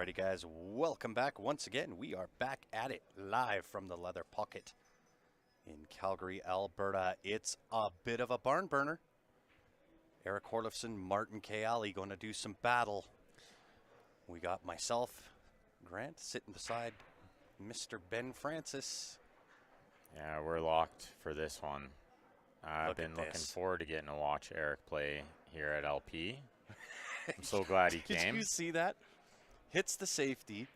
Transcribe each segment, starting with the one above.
Alrighty, guys, welcome back once again. We are back at it live from the Leather Pocket in Calgary, Alberta. It's a bit of a barn burner. Eric Horlifson, Martin Kayali going to do some battle. We got myself, Grant, sitting beside Mr. Ben Francis. Yeah, we're locked for this one. I've been looking forward to getting to watch Eric play here at LP. I'm so glad he came. Did you see that? Hits the safety,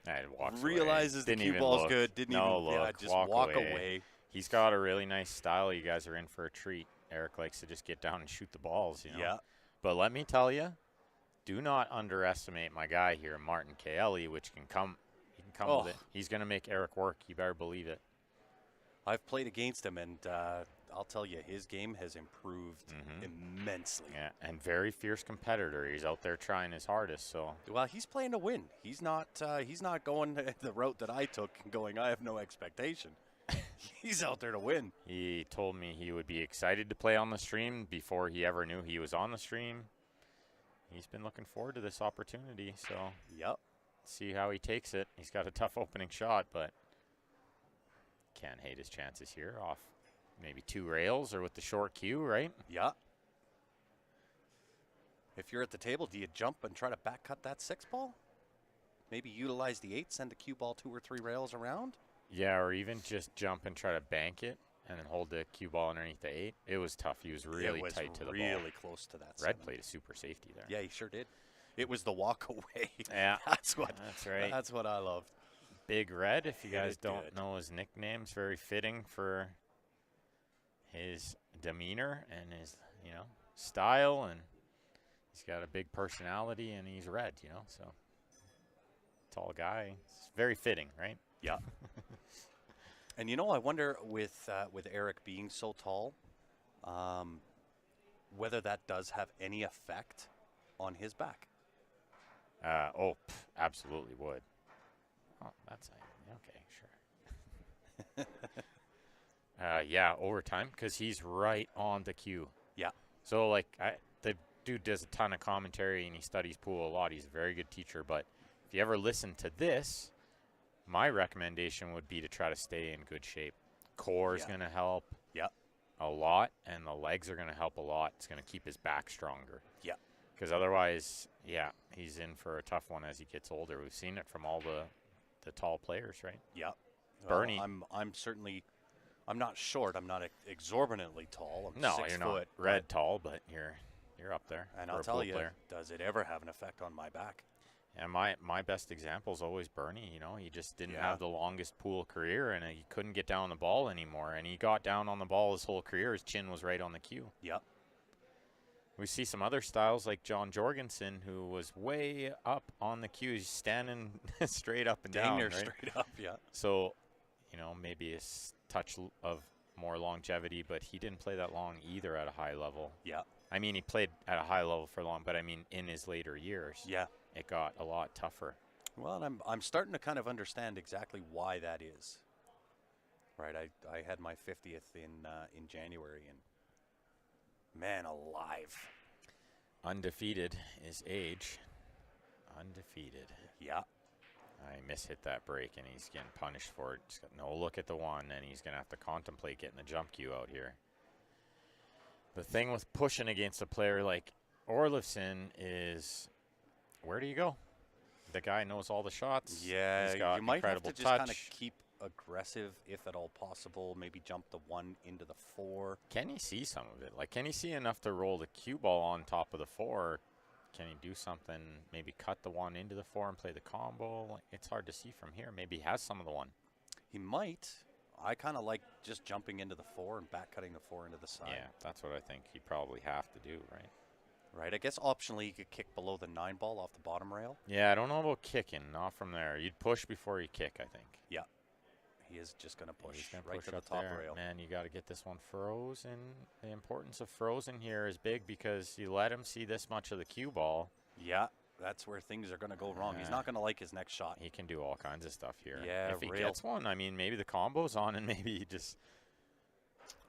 realizes the cue ball's good, didn't even look, just walk away. He's got a really nice style. You guys are in for a treat. Eric likes to just get down and shoot the balls, you know. Yeah. But let me tell you, do not underestimate my guy here, Martin Kayali, which can come. He can come with it. He's going to make Eric work. You better believe it. I've played against him, and I'll tell you, his game has improved immensely. Yeah, and very fierce competitor. He's out there trying his hardest. So well, he's playing to win. He's not going the route that I took, going, I have no expectation. He's out there to win. He told me he would be excited to play on the stream before he ever knew he was on the stream. He's been looking forward to this opportunity. So yep, see how he takes it. He's got a tough opening shot, but can't hate his chances here off maybe 2 rails or with the short cue, right? Yeah. If you're at the table, do you jump and try to back cut that 6 ball? Maybe utilize the 8, send the cue ball 2 or 3 rails around? Yeah, or even just jump and try to bank it and then hold the cue ball underneath the 8. It was tough. He was really tight to the ball. Really close to that. Red played a super safety there. Yeah, he sure did. It was the walk away. Yeah, that's right. That's what I loved. Big Red, if you guys don't know his nickname's very fitting for his demeanor and his, style, and he's got a big personality and he's red, so tall guy. It's very fitting, right? Yeah. And I wonder with Eric being so tall, whether that does have any effect on his back. Absolutely would. Oh, that's okay, sure. Yeah, overtime because he's right on the cue. Yeah. So the dude does a ton of commentary and he studies pool a lot. He's a very good teacher. But if you ever listen to this, my recommendation would be to try to stay in good shape. Core is going to help. Yeah. A lot, and the legs are going to help a lot. It's going to keep his back stronger. Yeah. Because otherwise, he's in for a tough one as he gets older. We've seen it from all the tall players, right? Yeah. Bernie. I'm certainly, I'm not short. I'm not exorbitantly tall. I'm 6 you're foot. Not red tall, but you're up there. And I'll tell you, does it ever have an effect on my back? And my best example is always Bernie. He just didn't have the longest pool career, and he couldn't get down on the ball anymore. And he got down on the ball his whole career. His chin was right on the cue. Yep. We see some other styles like John Jorgensen, who was way up on the cue. He's standing straight up and down. Right? Straight up, yeah. So, maybe a touch of more longevity, but he didn't play that long either at a high level. Yeah. I mean, he played at a high level for long, but I mean, in his later years, it got a lot tougher. Well, and I'm starting to kind of understand exactly why that is. Right, I had my 50th in January, and man alive. Undefeated is age. Undefeated. Yeah. I mishit that break, and he's getting punished for it. He's got no look at the 1, and he's going to have to contemplate getting the jump cue out here. The thing with pushing against a player like Orlifson is, where do you go? The guy knows all the shots. Yeah, he's got you might have to touch. just kind of keep aggressive, if at all possible. Maybe jump the 1 into the 4. Can he see some of it? Can he see enough to roll the cue ball on top of the 4? Can he do something? Maybe cut the 1 into the 4 and play the combo? It's hard to see from here. Maybe he has some of the 1. He might. I kind of like just jumping into the 4 and back cutting the 4 into the side. Yeah, that's what I think he'd probably have to do, right? Right. I guess optionally you could kick below the 9 ball off the bottom rail. Yeah, I don't know about kicking. Not from there. You'd push before you kick, I think. Yeah. He is just going to push right push to the up top there. rail. Man, you got to get this one frozen. The importance of frozen here is big because you let him see this much of the cue ball. Yeah, that's where things are going to go wrong. He's not going to like his next shot. He can do all kinds of stuff here. Yeah, if he gets one, I mean, maybe the combo's on and maybe he just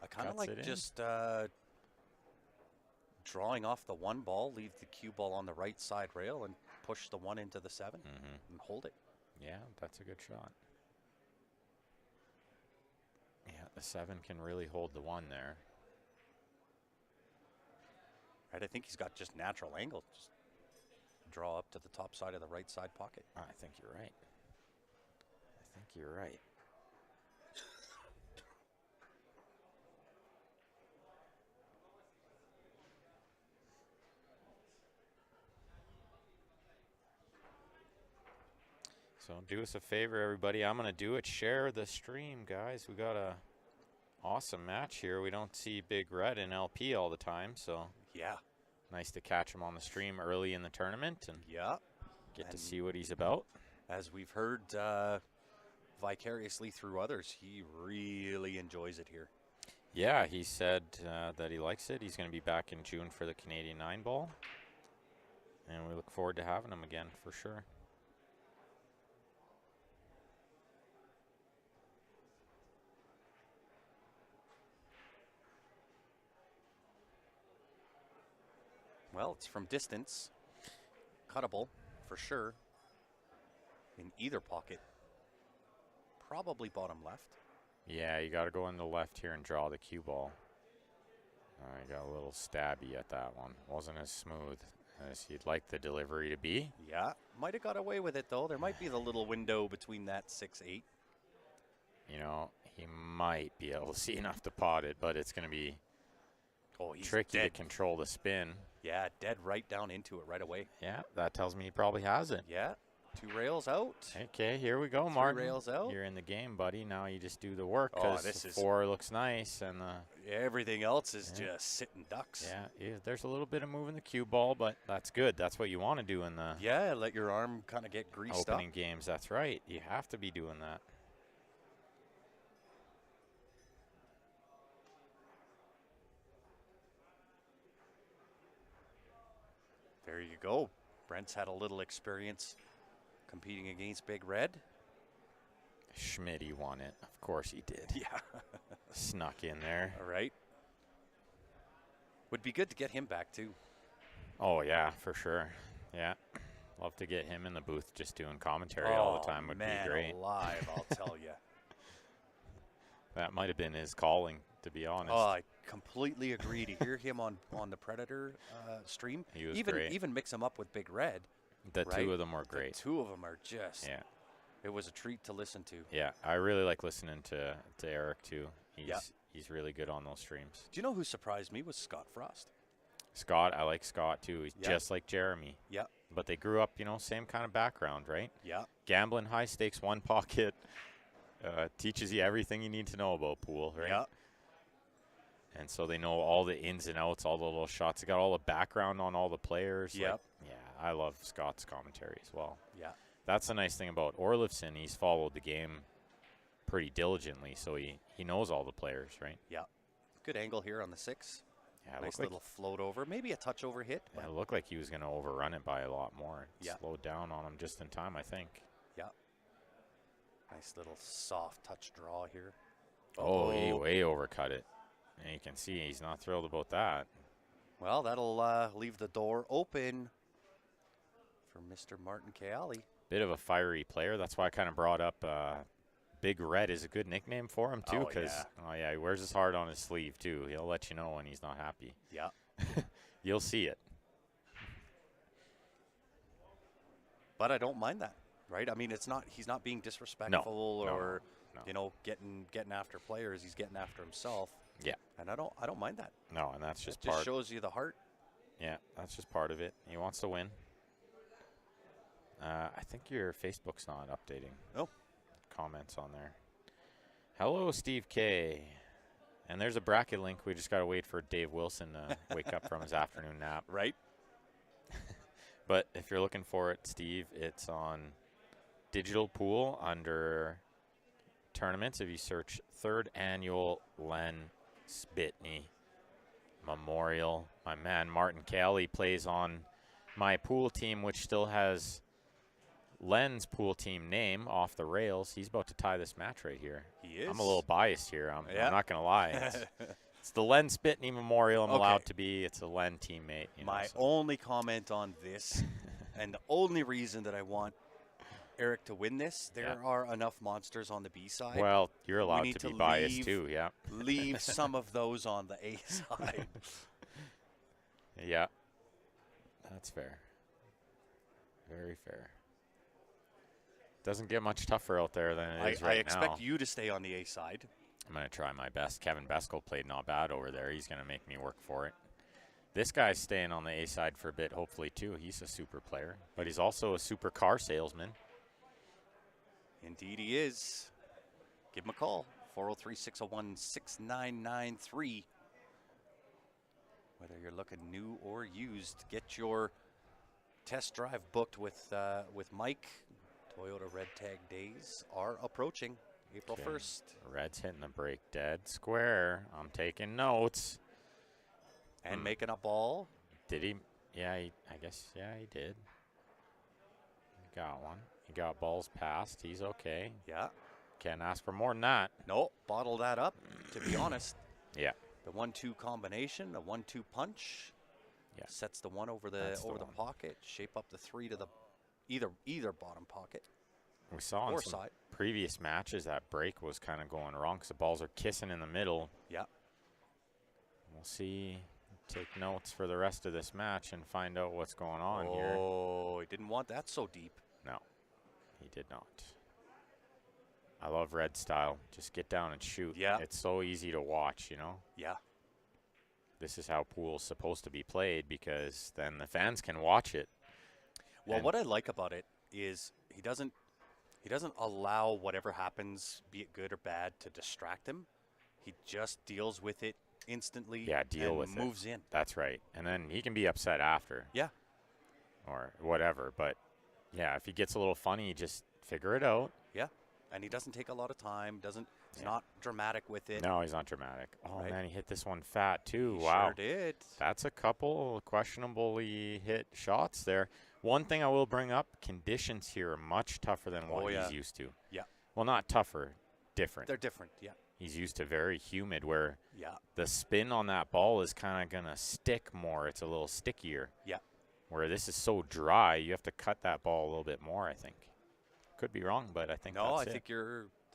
I kind of like just drawing off the 1 ball, leave the cue ball on the right side rail and push the 1 into the 7 and hold it. Yeah, that's a good shot. Yeah, the 7 can really hold the 1 there. Right, I think he's got just natural angle. Just draw up to the top side of the right side pocket. I think you're right. So do us a favor, everybody. I'm going to do it. Share the stream, guys. We got a awesome match here. We don't see Big Red in LP all the time, so yeah, nice to catch him on the stream early in the tournament and get to see what he's about. As we've heard vicariously through others, he really enjoys it here. Yeah, he said that he likes it. He's going to be back in June for the Canadian 9 ball, and we look forward to having him again for sure. Well, it's from distance. Cuttable, for sure. In either pocket. Probably bottom left. Yeah, you got to go in the left here and draw the cue ball. I got a little stabby at that one. Wasn't as smooth as you'd like the delivery to be. Yeah, might have got away with it, though. There might be the little window between that 6-8. You know, he might be able to see enough to pot it, but it's going to be tricky to control the spin. Yeah, dead right down into it right away. Yeah, that tells me he probably has it. Yeah, 2 rails out. Okay, here we go, Martin. 3 rails out. You're in the game, buddy. Now you just do the work Oh, because this the is 4 looks nice. And everything else is just sitting ducks. Yeah, there's a little bit of moving the cue ball, but that's good. That's what you want to do in the let your arm kind of get greased opening games. That's right. You have to be doing that. There you go. Brent's had a little experience competing against Big Red. Schmitty won it. Of course he did. Yeah. Snuck in there. All right. Would be good to get him back, too. Oh, yeah, for sure. Yeah. Love to get him in the booth just doing commentary all the time would be great. Alive, I'll tell you. That might have been his calling, to be honest. Oh, I completely agree. To hear him on the Predator stream, he was great. Even mix him up with Big Red. The two of them were great. The 2 of them are just. Yeah. It was a treat to listen to. Yeah, I really like listening to Eric too. He's really good on those streams. Do you know who surprised me was Scott Frost? Scott, I like Scott too. He's just like Jeremy. Yeah. But they grew up, same kind of background, right? Yeah. Gambling, high stakes, 1 pocket. Teaches you everything you need to know about pool, right? Yeah. And so they know all the ins and outs, all the little shots. They got all the background on all the players. Yep. Like, I love Scott's commentary as well. Yeah. That's the nice thing about Orlifson. He's followed the game pretty diligently, so he knows all the players, right? Yeah. Good angle here on the 6. Yeah, nice little float over. Maybe a touch over hit. Yeah, it looked like he was going to overrun it by a lot more. Yeah. Slowed down on him just in time, I think. Yeah. Nice little soft touch draw here. Oh, he way overcut it. And you can see he's not thrilled about that. Well, that'll leave the door open for Mr. Martin Keali. Bit of a fiery player. That's why I kind of brought up Big Red is a good nickname for him, too. Because, he wears his heart on his sleeve, too. He'll let you know when he's not happy. Yeah. You'll see it. But I don't mind that, right? I mean, he's not being disrespectful or getting after players. He's getting after himself. Yeah. And I don't mind that. No, and that's just it just shows you the heart. Yeah, that's just part of it. He wants to win. I think your Facebook's not updating. Oh. Comments on there. Hello, Steve K. And there's a bracket link. We just got to wait for Dave Wilson to wake up from his afternoon nap. Right. But if you're looking for it, Steve, it's on Digital Pool under tournaments. If you search 3rd Annual Len Sbitney Memorial, my man Martin Kelly plays on my pool team, which still has Len's pool team name off the rails. He's about to tie this match right here. He is. I'm a little biased here. I'm not going to lie. It's the Len Sbitney Memorial. I'm Okay. allowed to be. It's a Len teammate. You know, My so. only comment on this, and the only reason that I want Eric to win this, there are enough monsters on the B side. Well, you're We allowed need to be biased too. Yeah. Leave some of those on the A side. Yeah. That's fair. Very fair. Doesn't get much tougher out there than it is right now. I expect you to stay on the A side. I'm going to try my best. Kevin Beskel played not bad over there. He's going to make me work for it. This guy's staying on the A side for a bit, hopefully, too. He's a super player, but he's also a super car salesman. Indeed he is. Give him a call. 403-601-6993. Whether you're looking new or used, get your test drive booked with Mike. Toyota Red Tag days are approaching. April 1st. Red's hitting the brake dead square. I'm taking notes. And making a ball. Did he? Yeah, I guess, yeah, he did. He got one. He got balls passed. He's okay. Yeah. Can't ask for more than that. No, bottle that up, to be honest. Yeah. The 1-2 combination, the 1-2 punch. Yeah. Sets the one over the pocket. Shape up the 3 to the either bottom pocket. We saw in some previous matches that break was kind of going wrong because the balls are kissing in the middle. Yeah. We'll see. Take notes for the rest of this match and find out what's going on here. Oh, he didn't want that so deep. No, he did not. I love Red style. Just get down and shoot. Yeah. It's so easy to watch, you know? Yeah. This is how pool's supposed to be played because then the fans can watch it. Well, what I like about it is he doesn't allow whatever happens, be it good or bad, to distract him. He just deals with it instantly. Yeah, moves in. That's right. And then he can be upset after. Yeah. Or whatever. But, yeah, if he gets a little funny, just figure it out. Yeah. And he doesn't take a lot of time. He's not dramatic with it. No, he's not dramatic. Oh, right. Man, he hit this one fat, too. He wow. Sure did. That's a couple questionably hit shots there. One thing I will bring up, conditions here are much tougher than what he's used to. Yeah. Well, not tougher, different. They're different, yeah. He's used to very humid where the spin on that ball is kind of going to stick more. It's a little stickier. Yeah. Where this is so dry, you have to cut that ball a little bit more, I think. Could be wrong, but I think that's it. I think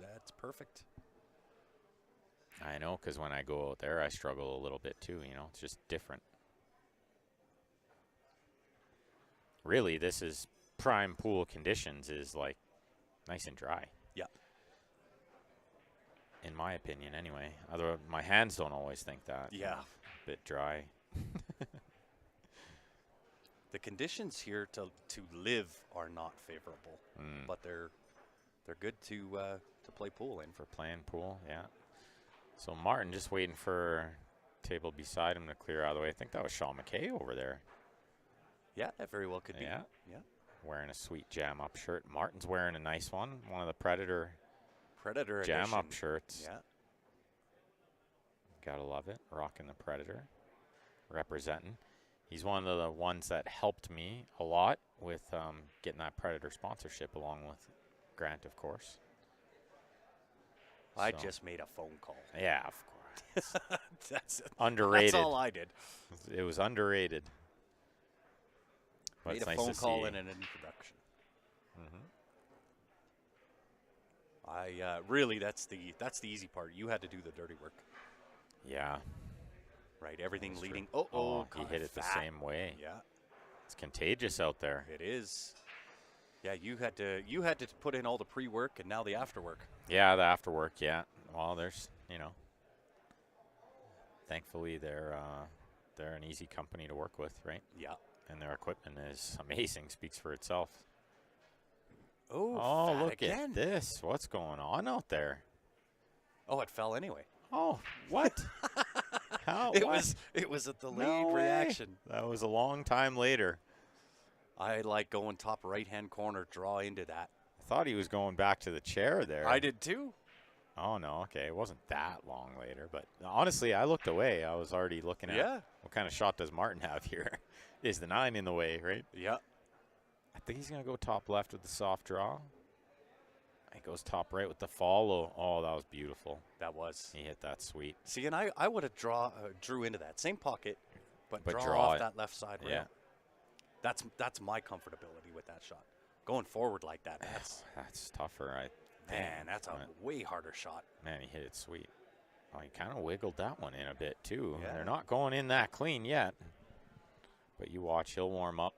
that's perfect. I know, because when I go out there, I struggle a little bit too, you know. It's just different. Really, this is prime pool conditions is like nice and dry. Yeah. In my opinion, anyway. Although my hands don't always think that. Yeah. A bit dry. The conditions here to live are not favorable, but they're good to play pool in. For playing pool, yeah. So Martin just waiting for table beside him to clear out of the way. I think that was Sean McKay over there. Yeah, that very well could be. Yeah. Yeah. Wearing a sweet jam-up shirt. Martin's wearing a nice one of the Predator jam-up shirts. Yeah. Gotta love it. Rocking the Predator. Representing. He's one of the ones that helped me a lot with getting that Predator sponsorship along with Grant, of course. I just made a phone call. Yeah, of course. That's underrated. That's all I did. It was underrated. But made it's a nice phone to call see. and an introduction. Really, that's the easy part. You had to do the dirty work. Yeah. Right, everything That's leading. true. He hit it the same way. Yeah, it's contagious out there. It is. Yeah, you had to put in all the pre-work and now the after-work. Yeah, the after work. Yeah. Well, there's thankfully they're an easy company to work with, right? Yeah. And their equipment is amazing. Speaks for itself. Oh, look again. at this! What's going on out there? Oh, it fell anyway. Oh, what? How? It was a delayed reaction. That was a long time later. I like going top right-hand corner, draw into that. I thought he was going back to the chair there. I did too. Oh, no, okay. It wasn't that long later. But honestly, I looked away. I was already looking at what kind of shot does Martin have here. Is the 9 in the way, right? Yeah. I think he's going to go top left with the soft draw. He goes top right with the follow. Oh, that was beautiful. That was. He hit that sweet. See, and I would have drew into that same pocket, but draw off that left side rail. Yeah. That's my comfortability with that shot. Going forward like that, that's tougher. Man, that's a way harder shot. Man, he hit it sweet. Oh, he kind of wiggled that one in a bit, too. Yeah. They're not going in that clean yet. But you watch, he'll warm up.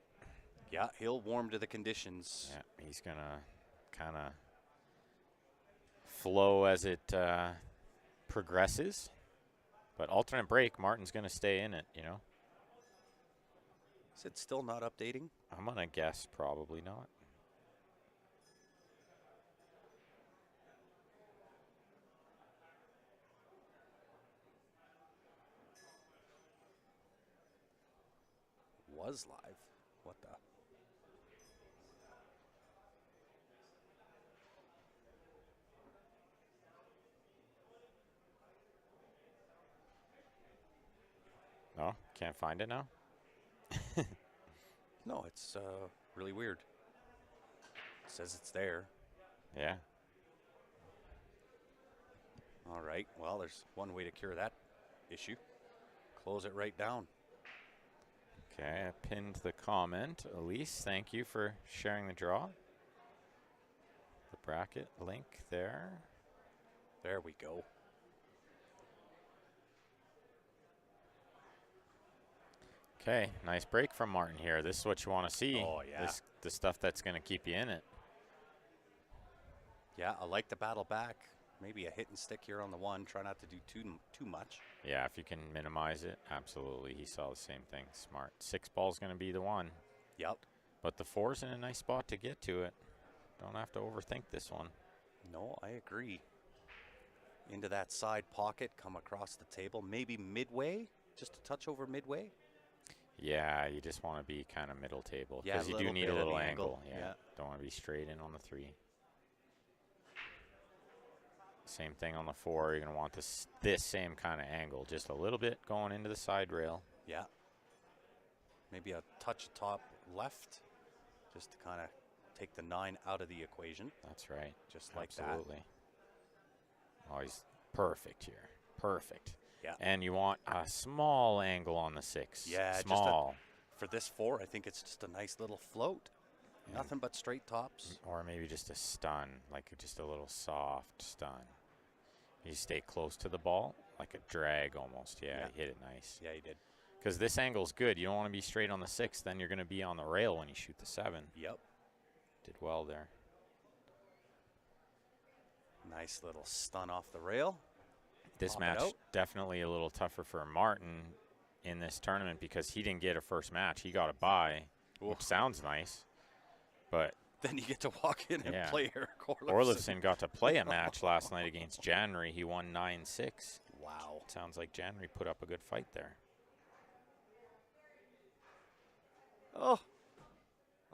Yeah, he'll warm to the conditions. Yeah, he's going to kind of flow as it progresses. But alternate break, Martin's going to stay in it, you know. Is it still not updating? I'm going to guess probably not. Was live. What the? No, can't find it now. No, it's really weird. It says it's there. Yeah. All right. Well, there's one way to cure that issue. Close it right down. Okay, I pinned the comment. Elise, thank you for sharing the draw. The bracket link there. There we go. Okay, nice break from Martin here. This is what you want to see. Oh, yeah. The stuff that's going to keep you in it. Yeah, I like the battle back. Maybe a hit and stick here on the one. Try not to do too much. Yeah, if you can minimize it, absolutely. He saw the same thing. Smart. 6 ball's going to be the one. Yep. But the 4's in a nice spot to get to it. Don't have to overthink this one. No, I agree. Into that side pocket, come across the table. Maybe midway, just a touch over midway. Yeah, you just want to be kind of middle table. Yeah, because you do need a little angle. Yeah. Don't want to be straight in on the 3. Same thing on the 4. You're going to want this same kind of angle, just a little bit going into the side rail. Yeah. Maybe a touch top left, just to kind of take the 9 out of the equation. That's right. Just like Absolutely. Oh, he's perfect here. Perfect. Yeah. And you want a small angle on the 6. Yeah, small. For this 4, I think it's just a nice little float. Yeah. Nothing but straight tops. Or maybe just a stun, like just a little soft stun. You stay close to the ball, like a drag almost. Yeah, he hit it nice. Yeah, he did. Because this angle's good. You don't want to be straight on the 6, then you're going to be on the rail when you shoot the 7. Yep. Did well there. Nice little stun off the rail. This match definitely a little tougher for Martin in this tournament because he didn't get a first match. He got a bye, which sounds nice. But then you get to walk in and play Eric Orlifson. Orlifson got to play a match last night against January. He won 9-6. Wow. Sounds like January put up a good fight there. Oh,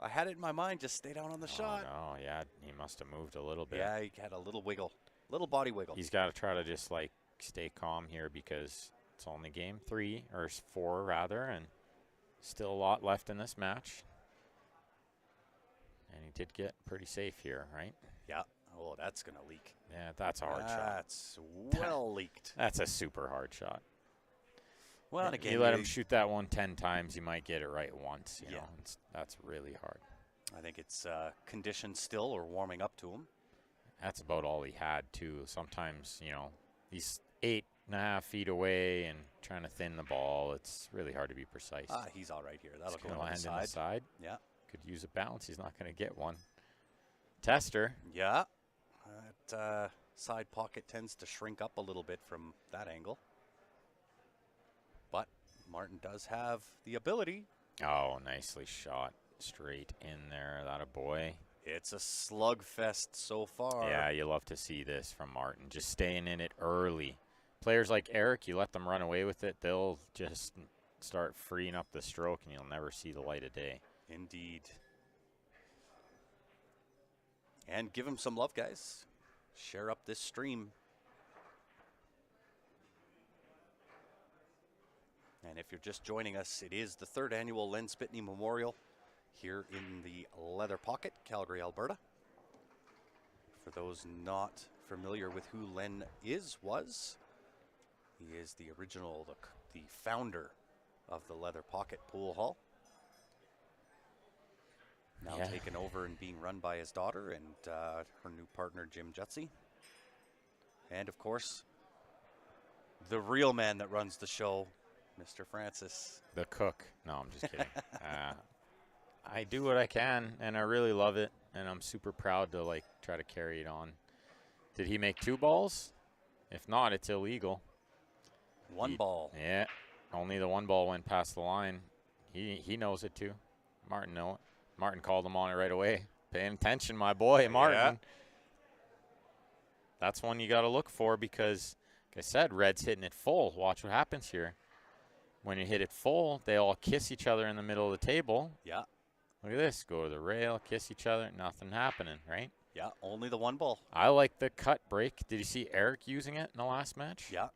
I had it in my mind. Just stay down on the shot. Oh, yeah. He must have moved a little bit. Yeah, he had a little wiggle. Little body wiggle. He's got to try to just, like, stay calm here because it's only game 3, or 4, rather, and still a lot left in this match. And he did get pretty safe here, right? Yeah. Oh, that's going to leak. Yeah, that's a hard shot. That's well leaked. That's a super hard shot. Well, and again, you let him shoot that one 10 times, you might get it right once. You know, that's really hard. I think it's conditioned still or warming up to him. That's about all he had, too. Sometimes, you know, he's 8.5 feet away and trying to thin the ball. It's really hard to be precise. He's all right here. That'll go on land the in the side. Yeah. Could use a bounce. He's not going to get one. Tester. Yeah. That side pocket tends to shrink up a little bit from that angle. But Martin does have the ability. Oh, nicely shot. Straight in there. That a boy. It's a slugfest so far. Yeah, you love to see this from Martin. Just staying in it early. Players like Eric, you let them run away with it, they'll just start freeing up the stroke, and you'll never see the light of day. Indeed. And give him some love, guys. Share up this stream. And if you're just joining us, it is the 3rd annual Len Sbitney Memorial here in the Leather Pocket, Calgary, Alberta. For those not familiar with who Len was, he is the original, the founder of the Leather Pocket Pool Hall. Now taken over and being run by his daughter and her new partner, Jim Jutzy. And, of course, the real man that runs the show, Mr. Francis. The cook. No, I'm just kidding. I do what I can, and I really love it, and I'm super proud to, like, try to carry it on. Did he make 2 balls? If not, it's illegal. One ball. Yeah. Only the 1 ball went past the line. He knows it, too. Martin know it. Martin called him on it right away. Paying attention, my boy, Martin. Yeah. That's one you got to look for because, like I said, Red's hitting it full. Watch what happens here. When you hit it full, they all kiss each other in the middle of the table. Yeah. Look at this. Go to the rail, kiss each other. Nothing happening, right? Yeah, only the 1 ball. I like the cut break. Did you see Eric using it in the last match? Yeah.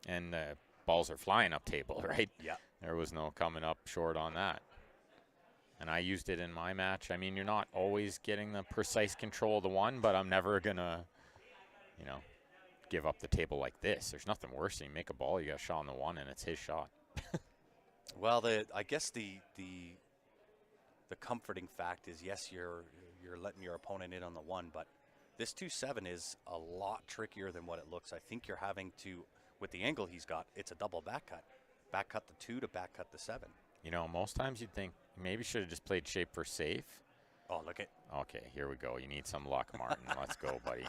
And the balls are flying up table, right? Yeah. There was no coming up short on that. And I used it in my match. I mean, you're not always getting the precise control of the 1, but I'm never going to, you know, give up the table like this. There's nothing worse than you make a ball, you got a shot on the 1, and it's his shot. Well, I guess the comforting fact is, yes, you're letting your opponent in on the 1, but this 2-7 is a lot trickier than what it looks. I think you're having to, with the angle he's got, it's a double back cut. Back cut the 2 to back cut the 7. You know, most times you'd think maybe should have just played shape for safe. Oh, look at. Okay, here we go. You need some luck, Martin. Let's go, buddy.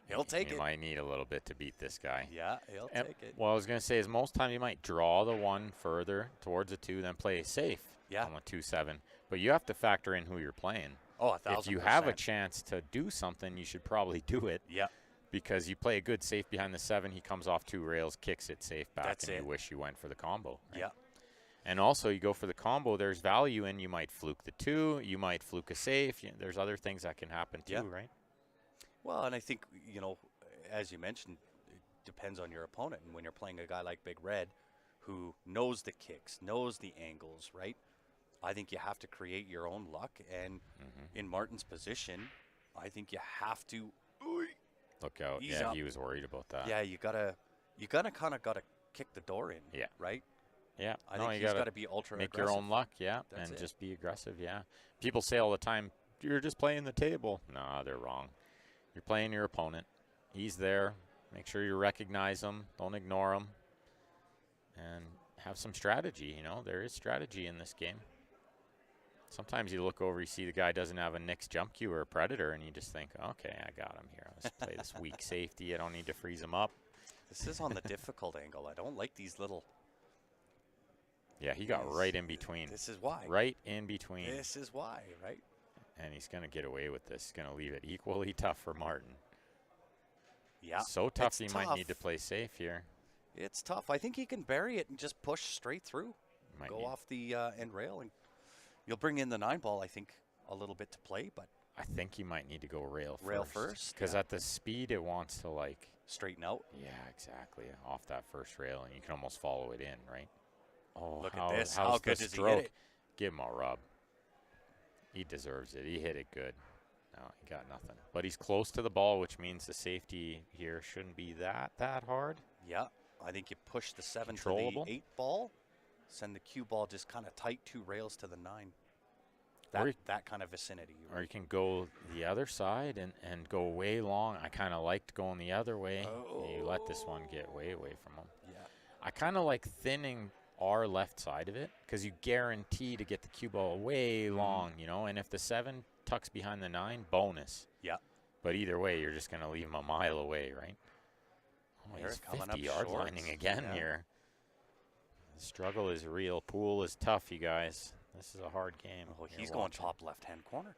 He'll take it. You might need a little bit to beat this guy. Yeah, he'll take it. What I was going to say is most time you might draw the 1 further towards the 2, then play safe on the 2-7. But you have to factor in who you're playing. Oh, 1,000%. If you have a chance to do something, you should probably do it. Yeah. Because you play a good safe behind the 7, he comes off 2 rails, kicks it safe back, That's and it. you wish you went for the combo. Right? Yeah. And also, you go for the combo, there's value in you might fluke the 2, you might fluke a safe. There's other things that can happen too, right? Well, and I think, you know, as you mentioned, it depends on your opponent. And when you're playing a guy like Big Red, who knows the kicks, knows the angles, right? I think you have to create your own luck. And in Martin's position, I think you have to. Look out. He's Yeah, up. he was worried about that. Yeah, you gotta kind of gotta kick the door in. Yeah. Right. Yeah. I think he's got to be ultra make aggressive. your own luck, yeah, That's and it. just be aggressive, yeah. People say all the time, you're just playing the table. Nah, they're wrong. You're playing your opponent. He's there. Make sure you recognize him. Don't ignore him. And have some strategy, you know. There is strategy in this game. Sometimes you look over, you see the guy doesn't have a Nix jump cue or a Predator, and you just think, okay, I got him here. Let's play this weak safety. I don't need to freeze him up. This is on the difficult angle. I don't like these little. Yeah, he got right in between. This is why. Right in between. This is why, right? And he's going to get away with this. He's going to leave it equally tough for Martin. Yeah. So tough it's he tough. might need to play safe here. It's tough. I think he can bury it and just push straight through. Might Go need- off the end rail, and you'll bring in the 9 ball, I think, a little bit to play, but I think he might need to go rail first, Because yeah. at the speed it wants to, like, straighten out. yeah, exactly, off that first rail, and you can almost follow it in, right? Oh, Look at this. how's How the good does he hit stroke? it? Give him a rub. He deserves it. He hit it good. No, he got nothing. But he's close to the ball, which means the safety here shouldn't be that hard. Yeah. I think you push the 7 to Controllable. the 8 ball, send the cue ball just kind of tight 2 rails to the 9. Or That kind of vicinity. Or you can go the other side and go way long. I kind of liked going the other way. You let this one get way away from him. Yeah. I kind of like thinning our left side of it because you guarantee to get the cue ball way long, you know. And if the 7 tucks behind the 9, bonus. Yeah. But either way, you're just going to leave him a mile away, right? Oh, he's Eric coming up 50 yard short. lining again Yeah. here. The struggle is real. Pool is tough, you guys. This is a hard game. Oh, You're he's going watching. top left-hand corner.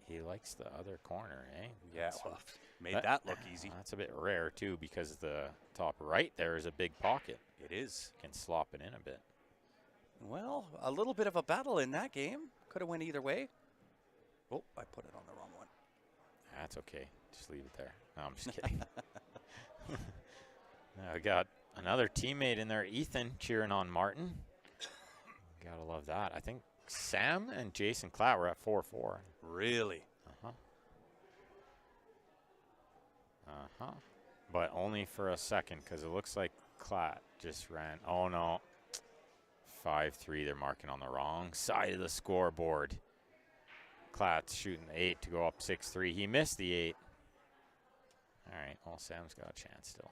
He likes the other corner, eh? Yeah, That's- well, made that look easy. That's a bit rare, too, because the top right there is a big pocket. It is. Can slop it in a bit. Well, a little bit of a battle in that game. Could have went either way. Oh, I put it on the wrong one. That's okay. Just leave it there. No, I'm just kidding. Now we got another teammate in there, Ethan, cheering on Martin. Gotta love that. I think Sam and Jason Klatt were at 4-4. Really? Uh-huh. Uh-huh. But only for a second, because it looks like Klatt just ran. Oh, no. 5-3. They're marking on the wrong side of the scoreboard. Klatt's shooting the 8 to go up 6-3. He missed the 8. All right. Well, Sam's got a chance still.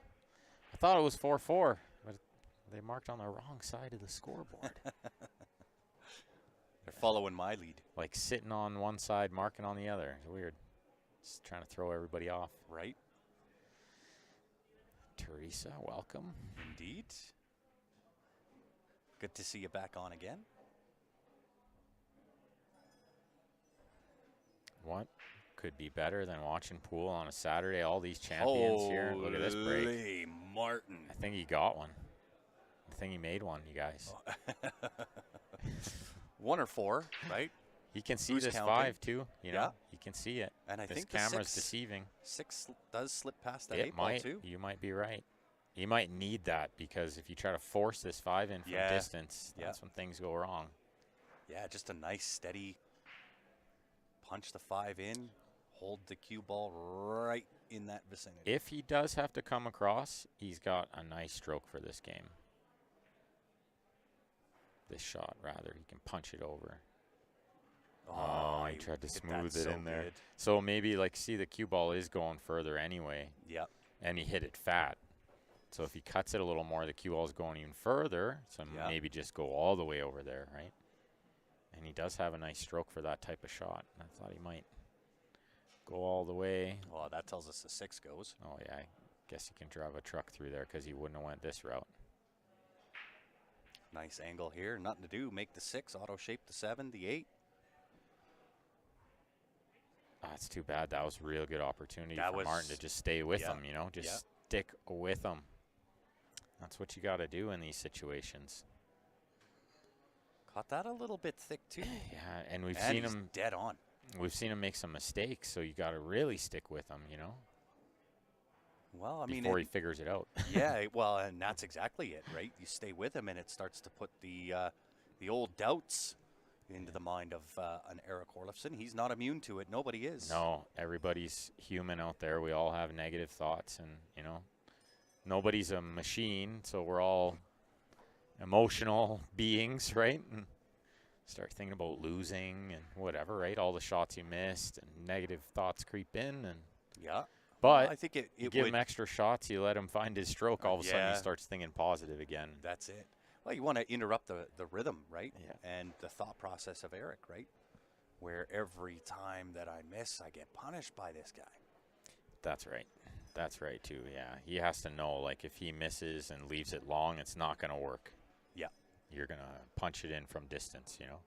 I thought it was 4-4, but they marked on the wrong side of the scoreboard. They're following my lead. Like sitting on one side, marking on the other. It's weird. Just trying to throw everybody off. Right. Teresa, welcome. Indeed. Good to see you back on again. What could be better than watching pool on a Saturday? All these champions here. Look at this break. Holy Martin. I think he got one. I think he made one, you guys. 1 or 4, right? He can see Who's this counting? 5 too. You know, Yeah. he can see it. And I this think the camera's 6 deceiving. 6 does slip past that It 8 ball might. too. You might be right. You might need that because if you try to force this 5 in from distance, that's when things go wrong. Yeah, just a nice steady punch the 5 in, hold the cue ball right in that vicinity. If he does have to come across, he's got a nice stroke for this game. This shot, rather. He can punch it over. Oh, he tried to smooth it in there. Good. So maybe, like, see, the cue ball is going further anyway. Yep. And he hit it fat. So if he cuts it a little more, the cue ball is going even further. So maybe just go all the way over there, right? And he does have a nice stroke for that type of shot. I thought he might go all the way. Well, that tells us the 6 goes. Oh, yeah. I guess he can drive a truck through there because he wouldn't have went this route. Nice angle here. Nothing to do. Make the 6. Auto shape the 7, the 8. That's too bad. That was a real good opportunity That for was- Martin to just stay with yeah, him, you know, just yeah. stick with him. That's what you got to do in these situations. Caught that a little bit thick too. Yeah, and we've And seen he's him. dead on. We've seen him make some mistakes, so you got to really stick with him, you know, Well, I mean, before he figures it out. yeah, well, and that's exactly it, right? You stay with him, and it starts to put the old doubts into the mind of an Eric Orlofsson. He's not immune to it. Nobody is. No, everybody's human out there. We all have negative thoughts, and, you know, nobody's a machine, so we're all emotional beings, right? And start thinking about losing and whatever, right? All the shots you missed and negative thoughts creep in. And Yeah. but I think you it give would. him extra shots, you let him find his stroke, all of a sudden Yeah. he starts thinking positive again. That's it. Well, you want to interrupt the rhythm, right? Yeah. And the thought process of Eric, right? Where every time that I miss, I get punished by this guy. That's right. That's right, too, yeah. He has to know, like, if he misses and leaves it long, it's not going to work. Yeah. You're going to punch it in from distance, you know?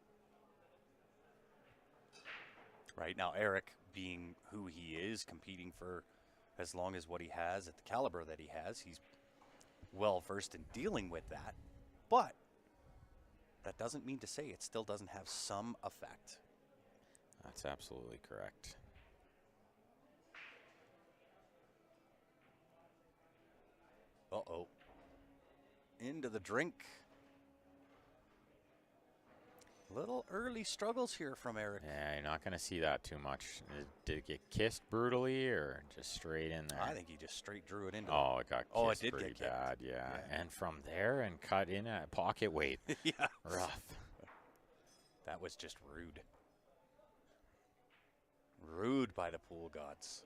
Right now, Eric, being who he is, competing for as long as what he has at the caliber that he has, he's well versed in dealing with that. But that doesn't mean to say it still doesn't have some effect. That's absolutely correct. Uh-oh. Into the drink. Little early struggles here from Eric. Yeah, you're not going to see that too much. Did it get kissed brutally or just straight in there? I think he just straight drew it into Oh, it got kissed Oh, it did pretty get kicked. bad, yeah. Yeah. And from there and cut in at pocket weight. Yeah. Rough. That was just rude. Rude by the pool gods.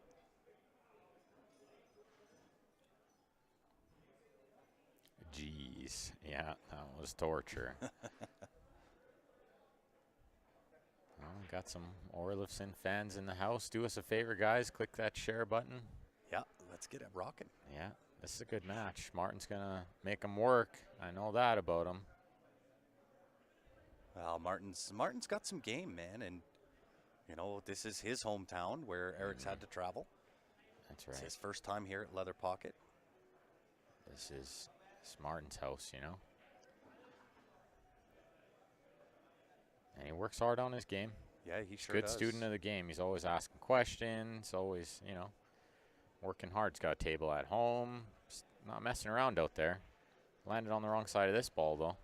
Jeez. Yeah, that was torture. Well, got some Orlofsson fans in the house. Do us a favor, guys. Click that share button. Yeah, let's get it rocking. Yeah, this is a good match. Martin's going to make him work. I know that about him. Well, Martin's got some game, man, and you know this is his hometown where Eric's had to travel. That's It's right. his first time here at Leather Pocket. This is Martin's house, you know. And he works hard on his game. Yeah, he sure Good does. student of the game. He's always asking questions, always, you know, working hard. He's got a table at home. Just not messing around out there. Landed on the wrong side of this ball, though.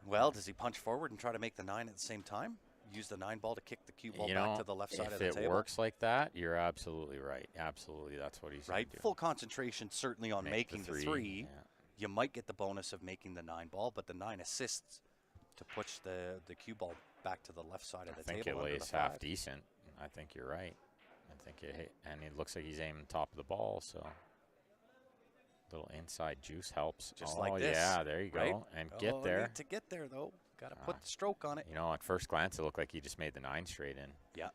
Well, does he punch forward and try to make the 9 at the same time? use the 9 ball to kick the cue ball You back know, to the left side of the if table. it works like that, you're absolutely right. Absolutely, that's what he's right. gonna do. Full concentration certainly on Make making the 3. Yeah. You might get the bonus of making the 9 ball, but the 9 assists to push the cue ball back to the left side of the I think table. it under lays the half 5. decent. I think you're right. I think it hit, and it looks like he's aiming top of the ball, so little inside juice helps. Just oh, like this, yeah, there you right? go. And get Oh, there. need to get there, though. Got to put the stroke on it. You know, at first glance, it looked like he just made the 9 straight in. Yeah.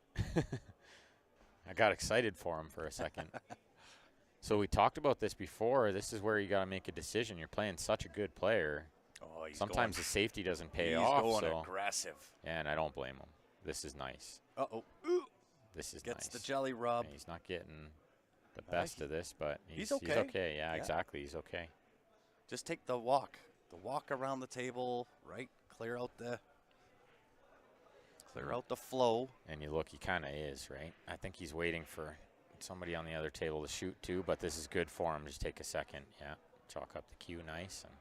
I got excited for him for a second. So we talked about this before. This is where you got to make a decision. You're playing such a good player. Oh, Sometimes the safety doesn't pay he's off. Going aggressive. Yeah, and I don't blame him. This is nice. Uh-oh. This is Gets nice. the jelly rub. And he's not getting the best of this, but he's okay. He's okay. Yeah, exactly. He's okay. Just take the walk. The walk around the table, right? Clear out the flow. And you look, he kind of is, right? I think he's waiting for somebody on the other table to shoot too, but this is good for him. Just take a second. Yeah, chalk up the cue nice. And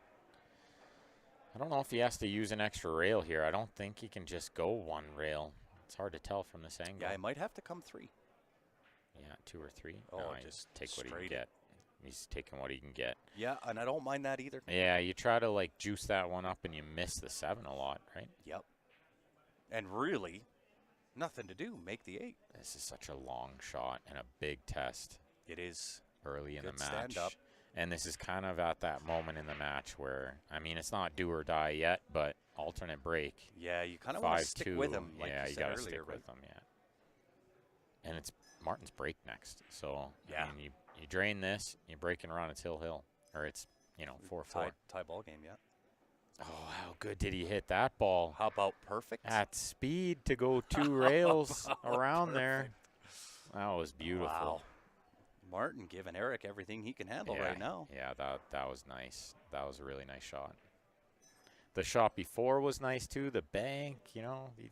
I don't know if he has to use an extra rail here. I don't think he can just go 1 rail. It's hard to tell from this angle. Yeah, he might have to come 3. Yeah, 2 or 3. Oh, no, just take what he straight can get. He's taking what he can get. Yeah, and I don't mind that either. Yeah, you try to like juice that one up and you miss the 7 a lot, right? Yep. And really, nothing to do. Make the 8. This is such a long shot and a big test. It is. Early in the match. Stand up. And this is kind of at that moment in the match where, I mean, it's not do or die yet, but alternate break. Yeah, you kind of want to stick with him. Like yeah, you got to said earlier, stick with him, yeah. And it's Martin's break next. So, yeah. I mean, you drain this, you break and run, it's hill. Or it's, 4-4. Tie ball game, yeah. Oh, how good did he hit that ball? How about perfect? At speed to go 2 rails around there. That was beautiful. Wow. Martin giving Eric everything he can handle right now. Yeah, that was nice. That was a really nice shot. The shot before was nice too. The bank,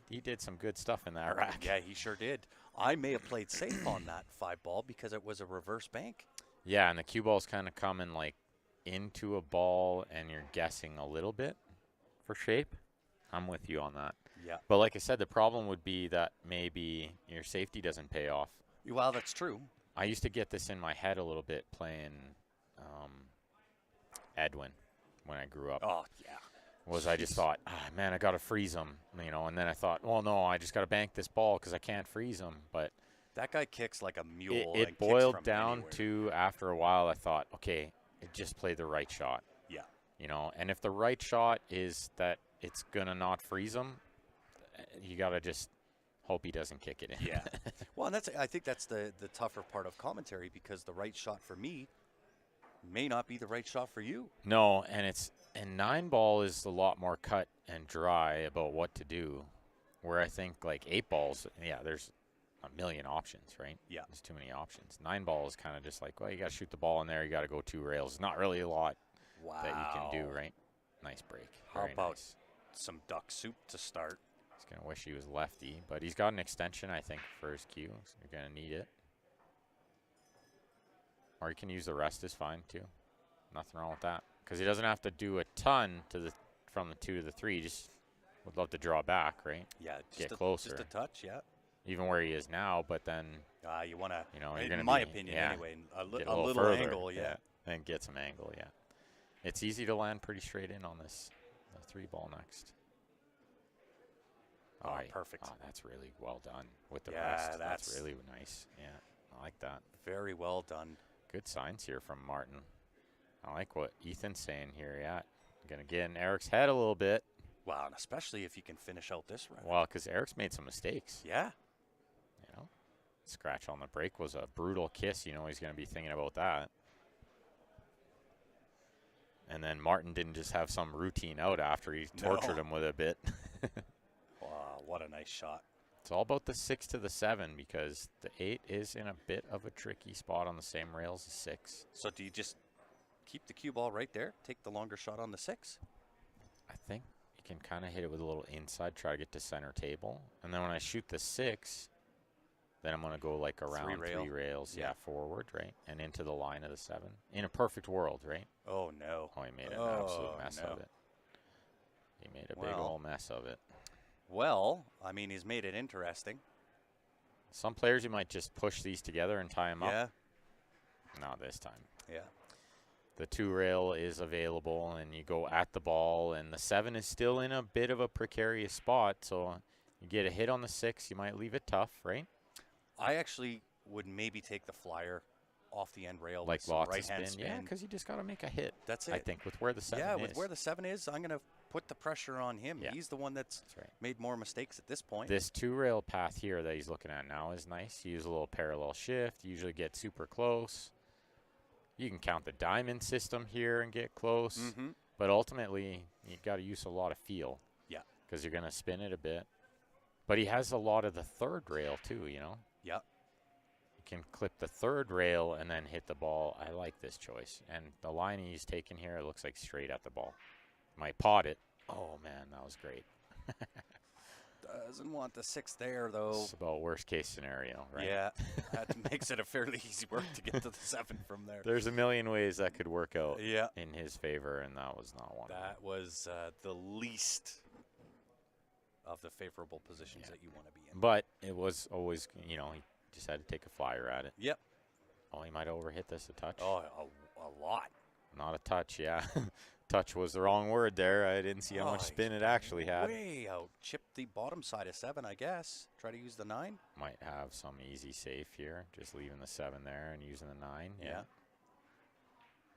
he did some good stuff in that rack. Yeah, he sure did. I may have played safe on that 5 ball because it was a reverse bank. Yeah, and the cue ball's kind of coming like into a ball, and you're guessing a little bit for shape. I'm with you on that. Yeah. But like I said, the problem would be that maybe your safety doesn't pay off. Well, that's true. I used to get this in my head a little bit playing Edwin when I grew up. Oh, yeah. I just thought, man, I got to freeze him, and then I thought, well, no, I just got to bank this ball because I can't freeze him. But that guy kicks like a mule. It boiled down to, after a while, I thought, okay, just play the right shot. Yeah. And if the right shot is that it's going to not freeze him, you got to just hope he doesn't kick it in. Yeah. Well, and I think that's the tougher part of commentary, because the right shot for me may not be the right shot for you. No, and 9 ball is a lot more cut and dry about what to do, where I think like 8 balls, there's a million options, right? Yeah. There's too many options. 9 ball is kind of just like, well, you got to shoot the ball in there, you got to go 2 rails. It's not really a lot that you can do, right? Nice break. How Very about nice. some duck soup to start? He's going to wish he was lefty, but he's got an extension, I think, for his cue, so you're going to need it. Or you can use the rest is fine, too. Nothing wrong with that. Because he doesn't have to do a ton from the 2 to the 3. Just would love to draw back, right? Yeah, get closer. Just a touch, yeah. Even where he is now, but then you want to, you're going to, in my opinion, anyway, a little further, angle, yeah. And get some angle, yeah. It's easy to land pretty straight in on this. The 3 ball next. Oh, perfect. Oh, that's really well done with the rest. That's really nice. Yeah, I like that. Very well done. Good signs here from Martin. I like what Ethan's saying here. Yeah, going to get in Eric's head a little bit. Wow, and especially if you can finish out this round. Well, because Eric's made some mistakes. Yeah. Scratch on the break was a brutal kiss. He's going to be thinking about that. And then Martin didn't just have some routine out after he tortured him with a bit. Wow, what a nice shot. It's all about the 6 to the 7, because the 8 is in a bit of a tricky spot on the same rails as 6. So do you just keep the cue ball right there, take the longer shot on the 6? I think you can kind of hit it with a little inside, try to get to center table. And then when I shoot the 6, then I'm going to go like around 3 rails, forward, right? And into the line of the 7. In a perfect world, right? Oh, no. Oh, he made an absolute mess of it. He made a big old mess of it. Well, I mean, he's made it interesting. Some players, you might just push these together and tie them Yeah. up. Not this time. Yeah. The 2-rail is available, and you go at the ball, and the 7 is still in a bit of a precarious spot, so you get a hit on the 6, you might leave it tough, right? I actually would maybe take the flyer off the end rail Like with some lots of right-hand spin. spin. Yeah, because you just got to make a hit. That's it. I think with where the 7 yeah, is. with where the 7 is, I'm going to put the pressure on him. Yeah. He's the one that's right. made more mistakes at this point. This 2-rail path here that he's looking at now is nice. You use a little parallel shift. You usually get super close. You can count the diamond system here and get close. Mm-hmm. But ultimately, you got to use a lot of feel. Yeah. Because you're going to spin it a bit. But he has a lot of the 3rd rail too, you know? Yeah. You can clip the 3rd rail and then hit the ball. I like this choice. And the line he's taken here, it looks like straight at the ball. Might pot it. Oh, man, that was great. Doesn't want the 6 there, though. It's about worst case scenario, right? Yeah. That makes it a fairly easy work to get to the 7 from there. There's a million ways that could work out Yeah. in his favor, and that was not one of them. That was the least of the favorable positions that you want to be in. But it was always, you know, he just had to take a flyer at it. Yep. Oh, he might have overhit this a touch. Oh, a lot. Not a touch, yeah. Touch was the wrong word there. I didn't see how much spin it actually had. Way out. Chip the bottom side of 7, I guess. Try to use the 9. Might have some easy safe here. Just leaving the 7 there and using the 9. Yeah.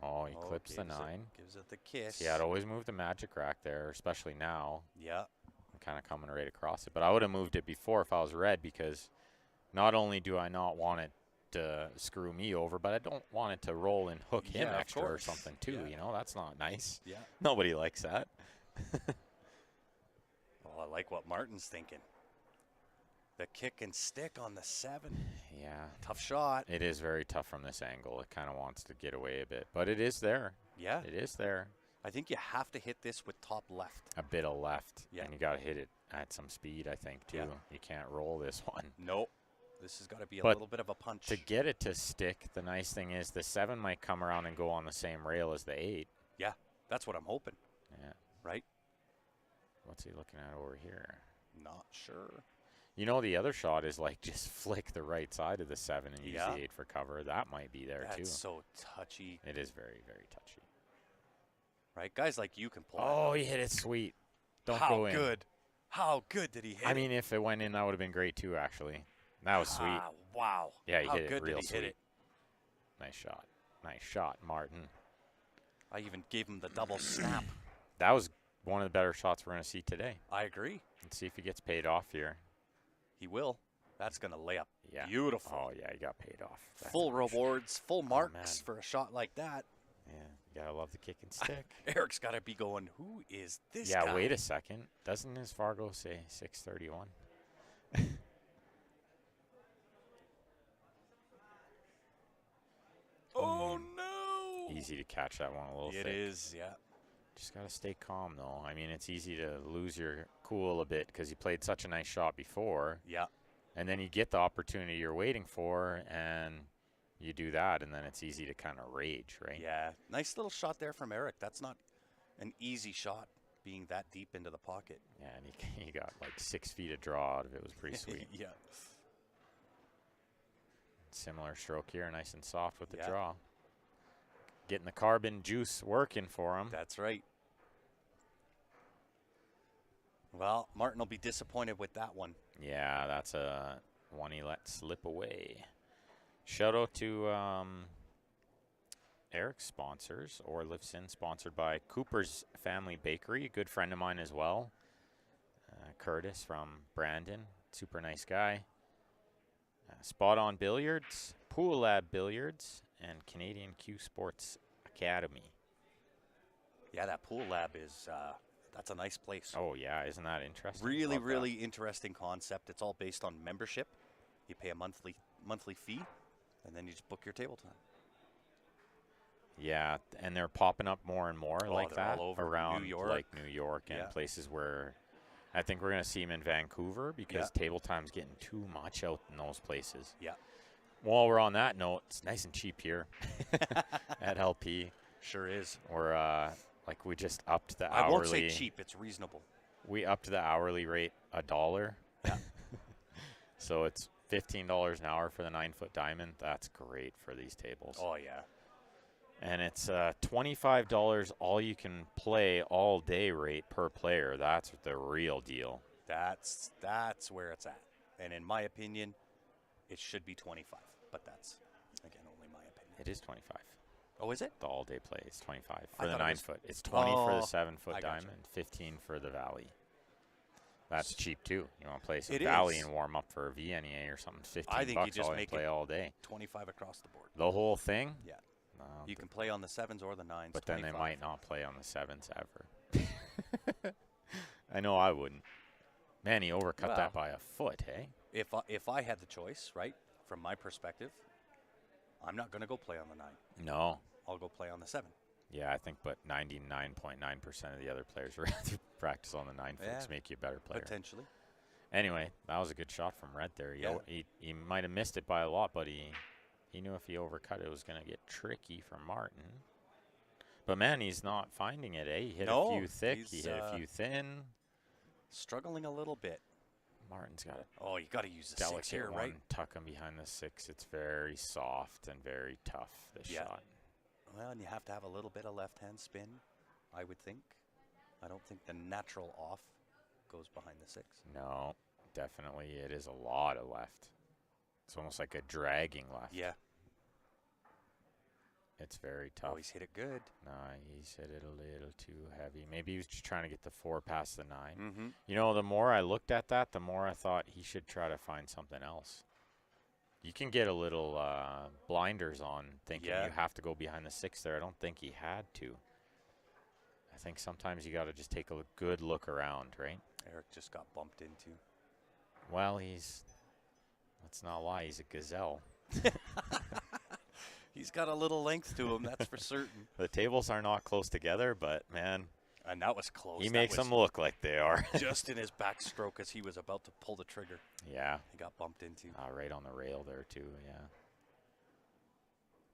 Oh, he clips the 9. Gives it the kiss. Yeah, I'd always move the magic rack there, especially now. Yeah. I'm kind of coming right across it. But I would have moved it before if I was red, because not only do I not want it to screw me over, but I don't want it to roll and hook him extra or something too. You know, that's not nice. Yeah. Nobody likes that. Well, I like what Martin's thinking. The kick and stick on the 7. Yeah. Tough shot. It is very tough from this angle. It kind of wants to get away a bit, but it is there. Yeah. It is there. I think you have to hit this with top left. A bit of left. Yeah. And you got to hit it at some speed, I think, too. Yeah. You can't roll this one. Nope. This has got to be a But little bit of a punch. To get it to stick, the nice thing is the 7 might come around and go on the same rail as the 8. Yeah. That's what I'm hoping. Yeah. Right? What's he looking at over here? Not sure. You know, the other shot is like just flick the right side of the 7 and use the 8 for cover. That might be there too. That's so touchy. It is very, very touchy. Right? Guys like you can play. Oh, he hit it sweet. Don't How go in. good. How good did he hit I mean, if it went in, that would have been great too, actually. That was sweet. Wow. Yeah, he How hit it good real did he sweet. hit it? Nice shot. Nice shot, Martin. I even gave him the double snap. That was one of the better shots we're going to see today. I agree. Let's see if he gets paid off here. He will. That's going to lay up. Yeah. Beautiful. Oh, yeah, he got paid off. That's Full a nice shot. rewards, full marks man. for a shot like that. Yeah, you got to love the kick and stick. Eric's got to be going, who is this Yeah, guy? wait a second. Doesn't his Fargo say 631? Oh, no. Easy to catch that one a little thick. It is, yeah. Just got to stay calm, though. I mean, it's easy to lose your cool a bit because you played such a nice shot before. Yeah. And then you get the opportunity you're waiting for, and you do that, and then it's easy to kind of rage, right? Yeah. Nice little shot there from Eric. That's not an easy shot, being that deep into the pocket. Yeah, and he got like 6 feet of draw out of it. It was pretty sweet. Yeah. Similar stroke here, nice and soft with the Yeah. draw. Getting the carbon juice working for him. That's right. Well, Martin will be disappointed with that one. Yeah, that's a one he let slip away. Shout out to Eric's sponsors, or Lifts In, sponsored by Cooper's Family Bakery, a good friend of mine as well. Curtis from Brandon, super nice guy. Spot On Billiards, Pool Lab Billiards, and Canadian Q Sports Academy. Yeah, that pool lab is, that's a nice place. Oh, yeah, isn't that interesting? Really, Love that. really interesting concept. It's all based on membership. You pay a monthly fee, and then you just book your table time. Yeah, and they're popping up more and more like they're that all over around New York. like New York and places where I think we're going to see them in Vancouver because table time's getting too much out in those places. Yeah. While we're on that note, it's nice and cheap here at LP. Sure is. Or like we just upped the hourly. I won't say cheap. It's reasonable. We upped the hourly rate $1. Yeah. So it's $15 an hour for the 9-foot diamond. That's great for these tables. Oh, yeah. And it's $25 all you can play all day rate per player. That's the real deal. That's where it's at. And in my opinion, it should be 25. But that's, again, only my opinion. It is 25. Oh, is it? The all day play is 25 I for the thought it was- 9-foot. It's 20 for the Oh, 7-foot I gotcha. diamond, 15 for the valley. That's cheap too. You want to play some It valley is. and warm up for a VNEA or something. 15 I think you bucks just all you make play it all day. 25 across the board. The whole thing? Yeah. No, You can play on the 7s or the 9s. but then they 25. might not play on the 7s ever. I know I wouldn't. Man, he overcut Well, that by a foot, hey? If I had the choice, right, from my perspective, I'm not going to go play on the 9. No. I'll go play on the 7. Yeah, I think, but 99.9% of the other players would rather practice on the 9 foot to Yeah, make you a better player. Potentially. Anyway, that was a good shot from Red there. Yeah. He might have missed it by a lot, but he knew if he overcut it, it was going to get tricky for Martin. But, man, he's not finding it, eh? He hit a few thick, he hit a few thin. Struggling a little bit. Martin's got a Oh, you got to use the 6 delicate here, one. right? Tuck him behind the 6. It's very soft and very tough, this Yeah. shot. Well, and you have to have a little bit of left-hand spin, I would think. I don't think the natural off goes behind the 6. No, definitely it is a lot of left. It's almost like a dragging left. Yeah. It's very tough. Oh, he's hit it good. No, he's hit it a little too heavy. Maybe he was just trying to get the 4 past the 9. Mm-hmm. You know, the more I looked at that, the more I thought he should try to find something else. You can get a little blinders on thinking Yeah. you have to go behind the 6 there. I don't think he had to. I think sometimes you got to just take a good look around, right? Eric just got bumped into. Well, let's not lie, he's a gazelle. He's got a little length to him, that's for certain. The tables are not close together, but, man, And that was close. he That makes was them look like they are. just in his backstroke as he was about to pull the trigger. Yeah. He got bumped into. Right on the rail there, too, yeah.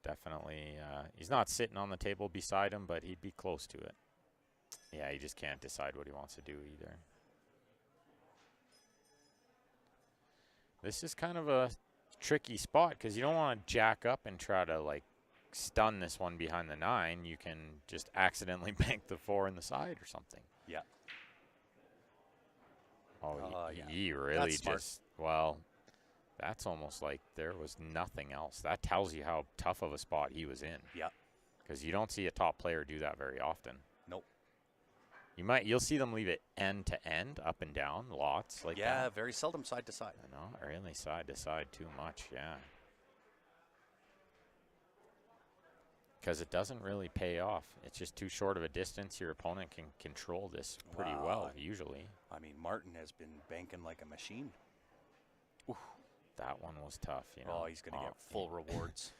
Definitely. He's not sitting on the table beside him, but he'd be close to it. Yeah, he just can't decide what he wants to do either. This is kind of a tricky spot because you don't want to jack up and try to, like, stun this one behind the 9. You can just accidentally bank the 4 in the side or something. Yeah. Oh, Yeah. he really That's smart. just, well, that's almost like there was nothing else. That tells you how tough of a spot he was in. Yeah. Because you don't see a top player do that very often. Nope. You'll see them leave it end to end, up and down, lots like Yeah, that. very seldom side to side. No, really side to side too much, yeah. Because it doesn't really pay off. It's just too short of a distance. Your opponent can control this pretty Wow. well, usually. I mean, Martin has been banking like a machine. That one was tough, you know. Oh, he's going to get full rewards.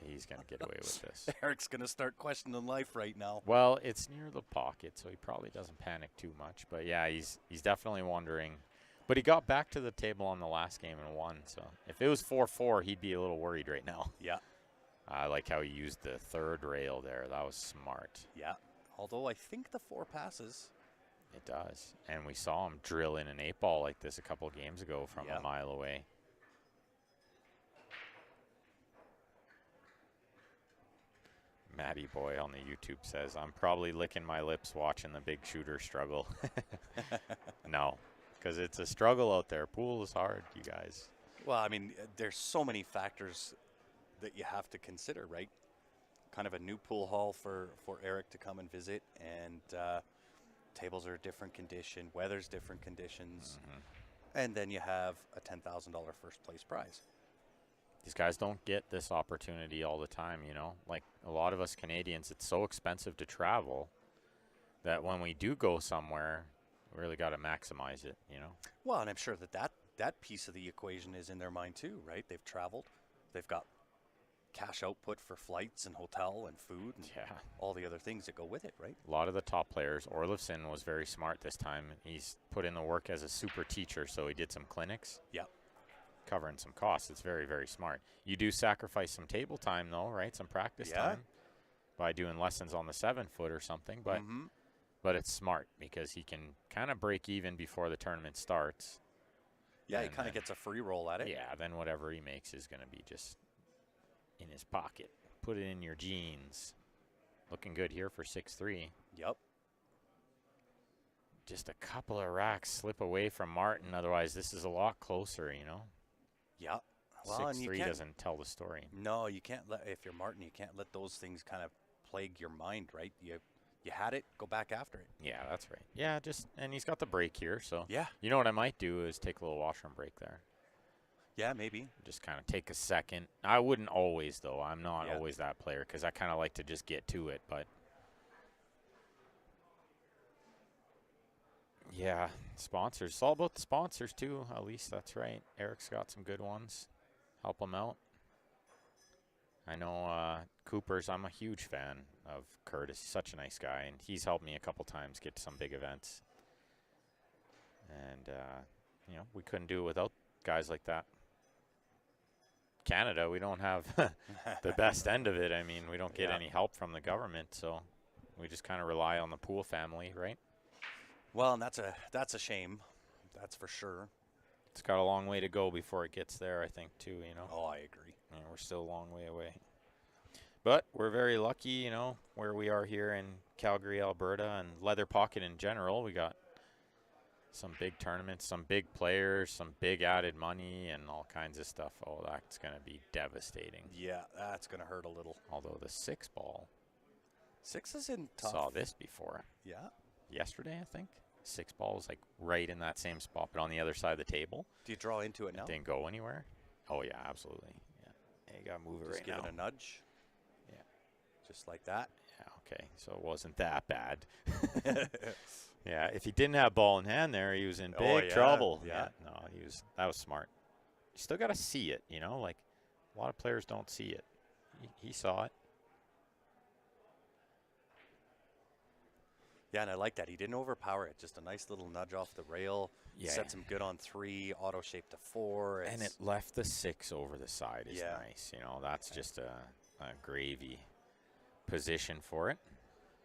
He's going to get away with this. Eric's going to start questioning life right now. Well, it's near the pocket, so he probably doesn't panic too much. But, yeah, he's definitely wondering. But he got back to the table on the last game and won. So if it was 4-4, he'd be a little worried right now. Yeah. I like how he used the 3rd rail there. That was smart. Yeah. Although I think the 4 passes. It does. And we saw him drill in an 8-ball like this a couple games ago from Yeah. a mile away. Matty Boy on the YouTube says, I'm probably licking my lips watching the big shooter struggle. No, because it's a struggle out there. Pool is hard, you guys. Well, I mean, there's so many factors that you have to consider, right? Kind of a new pool hall for Eric to come and visit, and tables are different condition, weather's different conditions, and then you have a $10,000 first place prize. These guys don't get this opportunity all the time, you know. Like a lot of us Canadians, it's so expensive to travel that when we do go somewhere, we really got to maximize it, you know. Well, and I'm sure that piece of the equation is in their mind too, right? They've traveled, they've got cash output for flights and hotel and food and all the other things that go with it, right? A lot of the top players, Orlifson was very smart this time. He's put in the work as a super teacher, so he did some clinics. Yeah. Covering some costs. It's very, very smart. You do sacrifice some table time, though, right? Some practice time by doing lessons on the 7-foot or something. But but it's smart because he can kind of break even before the tournament starts. Yeah, he kind of gets a free roll at it. Yeah, then whatever he makes is going to be just in his pocket. Put it in your jeans. Looking good here for 6-3. Yep. Just a couple of racks slip away from Martin. Otherwise, this is a lot closer, you know. Yeah. Well, 6-3 doesn't tell the story. No, you can't let, if you're Martin, you can't let those things kind of plague your mind, right? You had it, go back after it. Yeah, that's right. Yeah, and he's got the break here, so. Yeah. You know what I might do is take a little washroom break there. Yeah, maybe. Just kind of take a second. I wouldn't always, though. I'm not always that player because I kind of like to just get to it, but. Yeah, sponsors. It's all about the sponsors, too. At least that's right. Eric's got some good ones. Help him out. I know Cooper's, I'm a huge fan of Curtis. He's such a nice guy, and he's helped me a couple times get to some big events. And, you know, we couldn't do it without guys like that. Canada, we don't have the best end of it. I mean, we don't get any help from the government, so we just kind of rely on the Poole family, right? Well, and that's a shame. That's for sure. It's got a long way to go before it gets there, I think, too, you know. Oh, I agree. Yeah, we're still a long way away. But we're very lucky, you know, where we are here in Calgary, Alberta, and Leather Pocket in general. We got some big tournaments, some big players, some big added money, and all kinds of stuff. Oh, that's going to be devastating. Yeah, that's going to hurt a little. Although the 6 ball. 6 is in tough. Saw this before. Yeah. Yesterday, I think. 6 ball was like right in that same spot, but on the other side of the table. Do you draw into it now? It didn't go anywhere. Oh, yeah, absolutely. Yeah, you got to move it right now. Just give it a nudge. Yeah. Just like that. Yeah, okay. So it wasn't that bad. Yeah, if he didn't have ball in hand there, he was in big trouble. Yeah. No, that was smart. You still got to see it, you know? Like, a lot of players don't see it. He saw it. Yeah, and I like that. He didn't overpower it. Just a nice little nudge off the rail. Yeah. Sets him good on 3, auto shape to 4. And it left the 6 over the side is nice. You know, that's just a gravy position for it.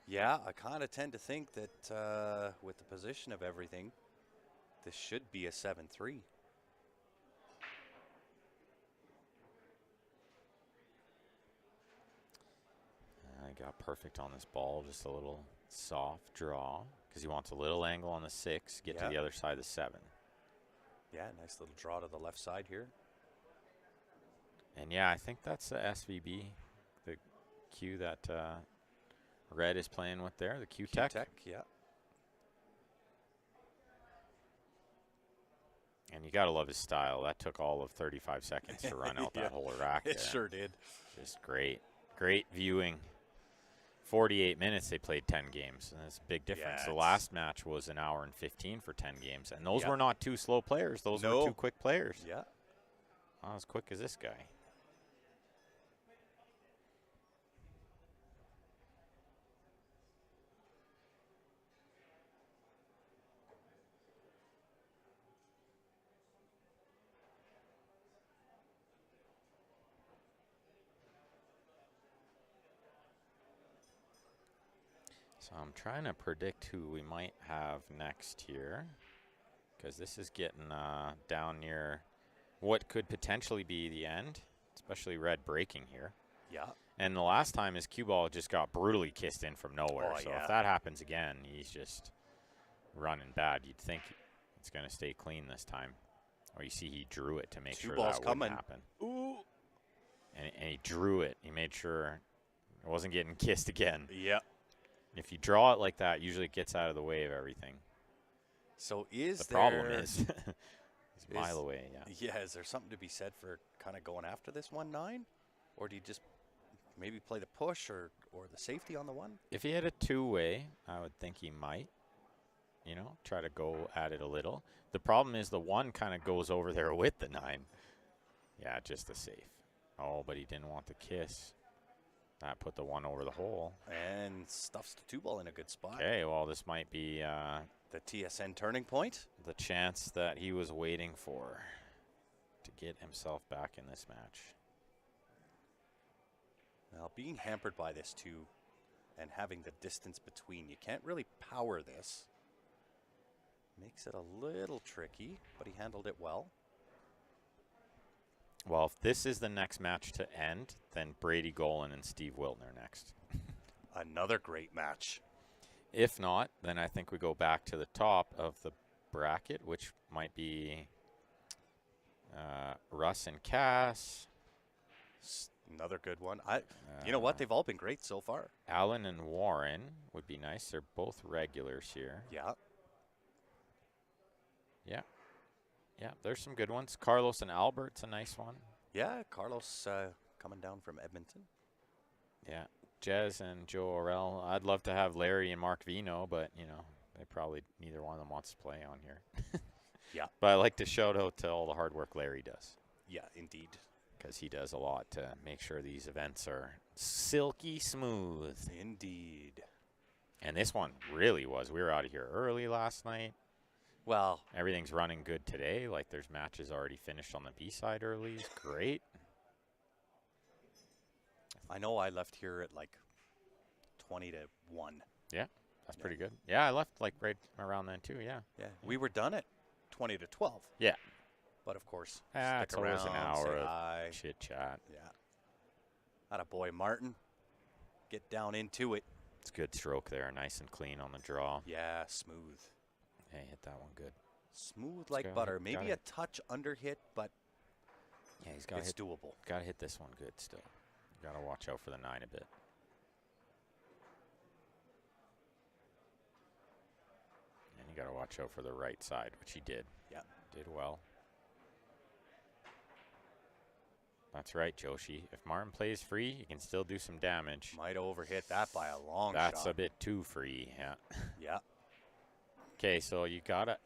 Yeah, I kind of tend to think that with the position of everything, this should be a 7-3. I got perfect on this ball, just a little soft draw because he wants a little angle on the 6, get to the other side of the 7. Yeah, nice little draw to the left side here. And yeah, I think that's the SVB, the cue that Red is playing with there, the Q-Tech. Q-Tech, yeah. And you got to love his style. That took all of 35 seconds to run out that whole rack there. It sure did. Just great. Great viewing. 48 minutes they played 10 games, and that's a big difference. The last match was an hour and 15 for 10 games, and those were not 2 slow players. Those were 2 quick players. Yeah. Not as quick as this guy. So I'm trying to predict who we might have next here, because this is getting down near what could potentially be the end, especially Red breaking here. Yeah. And the last time his cue ball just got brutally kissed in from nowhere. So if that happens again, he's just running bad. You'd think it's going to stay clean this time. Or you see he drew it to make sure that wouldn't happen. Ooh. And he drew it. He made sure it wasn't getting kissed again. Yeah. If you draw it like that, usually it gets out of the way of everything. So the problem is he's a mile away, Yeah, is there something to be said for kind of going after this 1-9? Or do you just maybe play the push or the safety on the 1? If he had a 2-way, I would think he might, you know, try to go at it a little. The problem is the 1 kind of goes over there with the 9. Yeah, just the safe. Oh, but he didn't want the kiss. That put the 1 over the hole. And stuffs the 2 ball in a good spot. Okay, well, this might be the TSN turning point. The chance that he was waiting for to get himself back in this match. Now, being hampered by this 2 and having the distance between. You can't really power this. Makes it a little tricky, but he handled it well. Well, if this is the next match to end, then Brady Golan and Steve Wiltner next. Another great match. If not, then I think we go back to the top of the bracket, which might be Russ and Cass. Another good one. You know what? They've all been great so far. Allen and Warren would be nice. They're both regulars here. Yeah. Yeah. Yeah, there's some good ones. Carlos and Albert's a nice one. Yeah, Carlos coming down from Edmonton. Yeah. Jez and Joe Orell. I'd love to have Larry and Mark Vino, but, you know, they probably neither one of them wants to play on here. Yeah. But I like to shout out to all the hard work Larry does. Yeah, indeed. Because he does a lot to make sure these events are silky smooth. Indeed. And this one really was. We were out of here early last night. Well, everything's running good today. Like, there's matches already finished on the B-side early. It's great. I know I left here at like 20 to 1. Yeah, that's pretty good. Yeah, I left like right around then too, yeah. Yeah, we were done at 20 to 12. Yeah. But of course, it's stick around, always an hour say of hi. chit-chat. Yeah. Attaboy Martin. Get down into it. It's a good stroke there, nice and clean on the draw. Yeah, smooth. Hey, hit that one good. Smooth like butter. Maybe a touch under hit, but yeah, it's doable. Got to hit this one good still. Got to watch out for the 9 a bit. And you got to watch out for the right side, which he did. Yeah. Did well. That's right, Joshi. If Martin plays free, he can still do some damage. Might overhit that by a long shot. That's a bit too free, yeah. Yeah. Okay, so you got to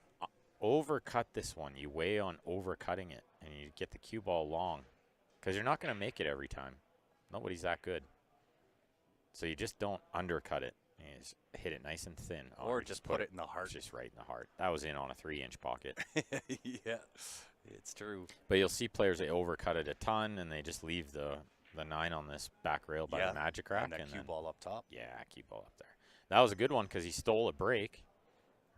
overcut this one. You weigh on overcutting it, and you get the cue ball long. Because you're not going to make it every time. Nobody's that good. So you just don't undercut it. You just hit it nice and thin. Or just put it in the heart. Just right in the heart. That was in on a 3-inch pocket. Yeah, it's true. But you'll see players, they overcut it a ton, and they just leave the 9 on this back rail by the magic rack. And that cue ball up top. Yeah, cue ball up there. That was a good one because he stole a break.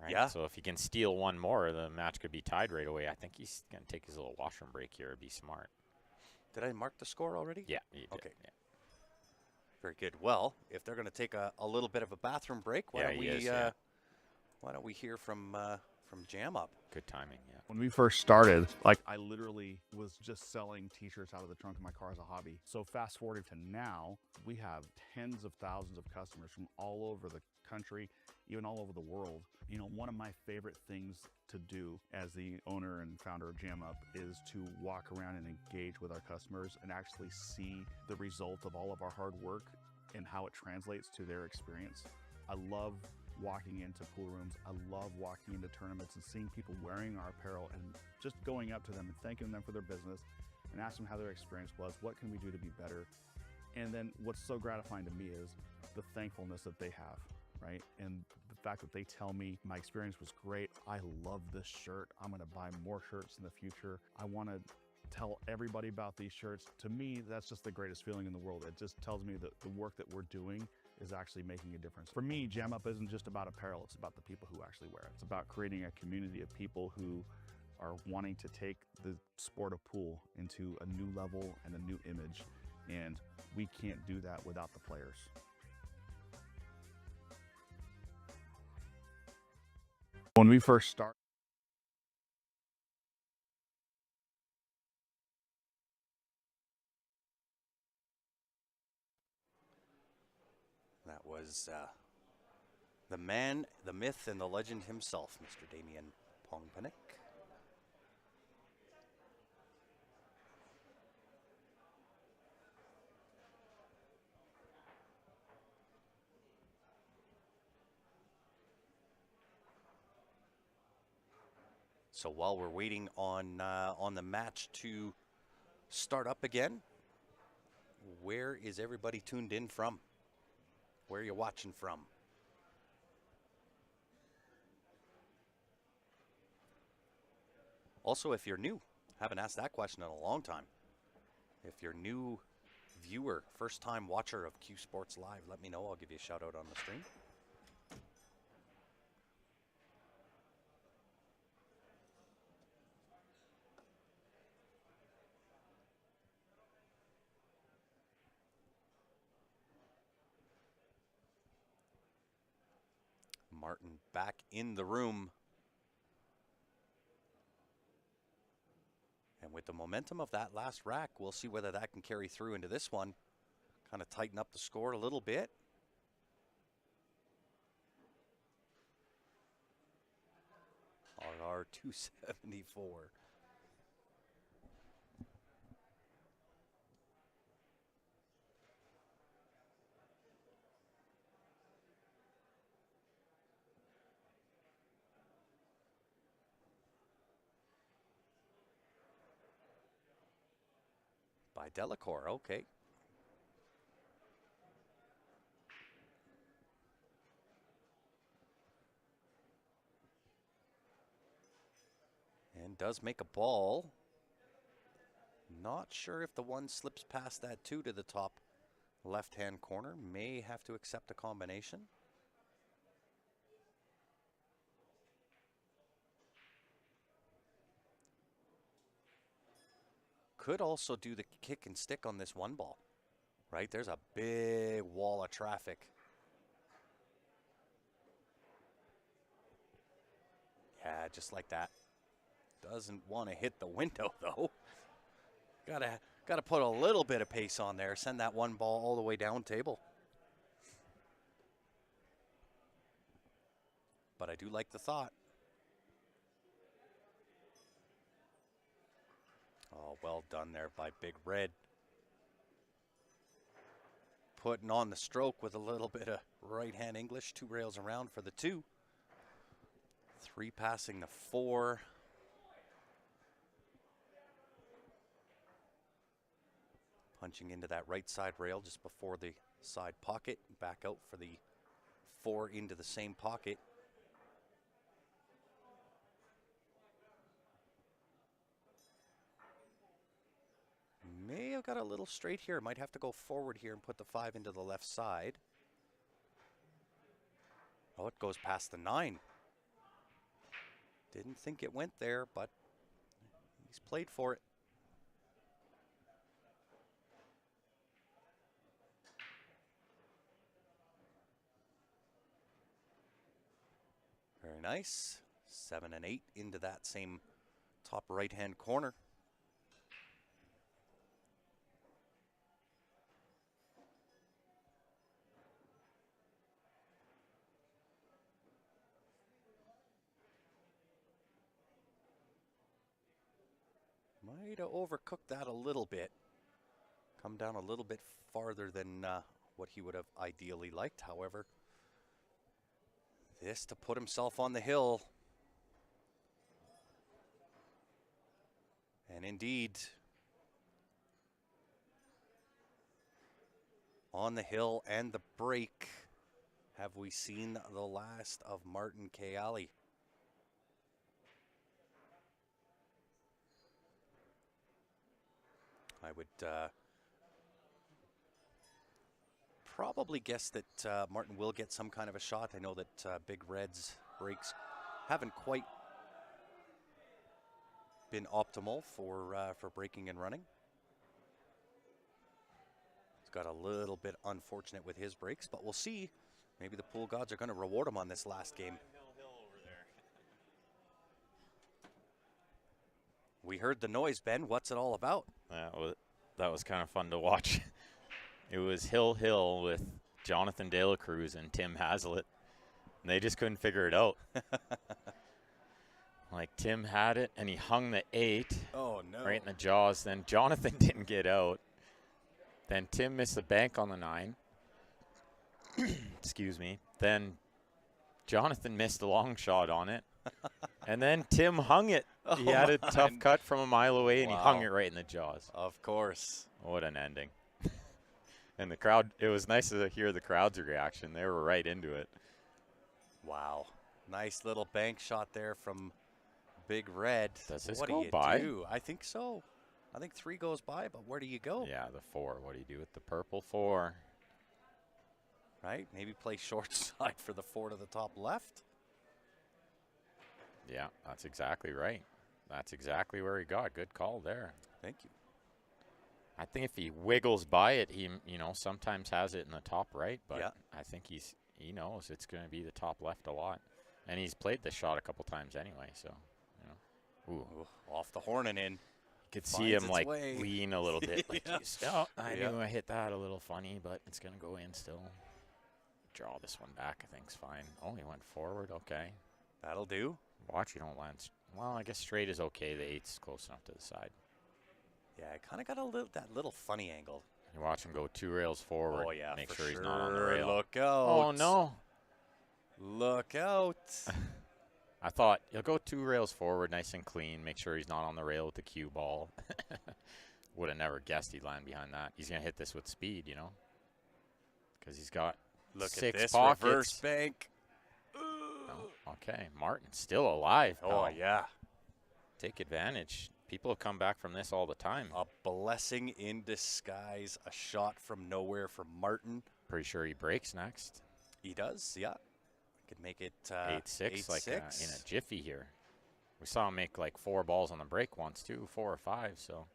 Right? Yeah. So if he can steal one more, the match could be tied right away. I think he's going to take his little washroom break here. It'd be smart. Did I mark the score already? Yeah, you did. Okay. Yeah. Very good. Well, if they're going to take a little bit of a bathroom break, why don't we hear from Jam Up? Good timing, yeah. When we first started, like, I literally was just selling t-shirts out of the trunk of my car as a hobby. So fast forward to now, we have tens of thousands of customers from all over the country, even all over the world. You know, one of my favorite things to do as the owner and founder of Jam Up is to walk around and engage with our customers and actually see the result of all of our hard work and how it translates to their experience. I love walking into pool rooms. I love walking into tournaments and seeing people wearing our apparel and just going up to them and thanking them for their business and asking them how their experience was. What can we do to be better? And then what's so gratifying to me is the thankfulness that they have, right? And the fact that they tell me my experience was great. I love this shirt. I'm going to buy more shirts in the future. I want to tell everybody about these shirts. To me, that's just the greatest feeling in the world. It just tells me that the work that we're doing is actually making a difference. For me, Jam Up isn't just about apparel. It's about the people who actually wear it. It's about creating a community of people who are wanting to take the sport of pool into a new level and a new image. And we can't do that without the players. When we first started, That was the man, the myth, and the legend himself, Mr. Damian Pongpenick. So while we're waiting on the match to start up again, where is everybody tuned in from? Where are you watching from? Also, if you're new, haven't asked that question in a long time. If you're new viewer, first-time watcher of Q Sports Live, let me know. I'll give you a shout-out on the stream. Martin back in the room. And with the momentum of that last rack, we'll see whether that can carry through into this one. Kind of tighten up the score a little bit. RR 274. By Delacour, okay. And does make a ball. Not sure if the one slips past that two to the top left-hand corner. May have to accept a combination. Could also do the kick and stick on this one ball, right? There's a big wall of traffic. Yeah, just like that. Doesn't want to hit the window though. Gotta put a little bit of pace on there. Send that one ball all the way down table. But I do like the thought. Oh, well done there by Big Red. Putting on the stroke with a little bit of right-hand English. 2 rails around for the 2. 3 passing the 4. Punching into that right side rail just before the side pocket. Back out for the 4 into the same pocket. May have got a little straight here. Might have to go forward here and put the 5 into the left side. Oh, it goes past the 9. Didn't think it went there, but he's played for it. Very nice. 7 and 8 into that same top right-hand corner. Might have overcooked that a little bit. Come down a little bit farther than what he would have ideally liked, however. This to put himself on the hill. And indeed, on the hill and the break, have we seen the last of Martin Kayali. I would probably guess that Martin will get some kind of a shot. I know that Big Red's breaks haven't quite been optimal for breaking and running. He's got a little bit unfortunate with his breaks, but we'll see. Maybe the pool gods are going to reward him on this last game. We heard the noise, Ben. What's it all about? That was kind of fun to watch. It was Hill with Jonathan De La Cruz and Tim Hazlitt. And they just couldn't figure it out. Like, Tim had it, and he hung the 8 right in the jaws. Then Jonathan didn't get out. Then Tim missed the bank on the 9. Excuse me. Then Jonathan missed a long shot on it. And then Tim hung it. He had a tough cut from a mile away, and he hung it right in the jaws. Of course. What an ending. And the crowd, it was nice to hear the crowd's reaction. They were right into it. Wow. Nice little bank shot there from Big Red. Does this what go do you by? do? I think so. I think 3 goes by, but where do you go? Yeah, the 4. What do you do with the purple 4? Right? Maybe play short side for the 4 to the top left. Yeah, that's exactly right. That's exactly where he got. Good call there. Thank you. I think if he wiggles by it, he, sometimes has it in the top right, but Yeah. I think he knows it's going to be the top left a lot. And he's played this shot a couple times anyway, so, Ooh. Ooh, off the horn and in. You could see him, like, way. lean a little bit. Like, Yeah. oh, I Yeah. knew I hit that a little funny, but it's going to go in still. Draw this one back, I think's fine. Oh, he went forward. Okay. That'll do. Watch you don't land. Well, I guess straight is okay. The 8's close enough to the side. Yeah, I kind of got that little funny angle. You watch him go 2 rails forward. Oh, yeah, Make for sure he's not on the sure. rail. Look out. Oh, no. Look out. I thought he'll go 2 rails forward, nice and clean. Make sure he's not on the rail with the cue ball. Would have never guessed he'd land behind that. He's going to hit this with speed, because he's got Look 6 at this pockets. reverse bank. Oh, okay, Martin's still alive. Oh, pal. yeah. Take advantage. People have come back from this all the time. A blessing in disguise. A shot from nowhere from Martin. Pretty sure he breaks next. He does, yeah. Could make it 8-6, like 8-6. in a jiffy here. We saw him make like 4 balls on the break once too, 4 or 5. So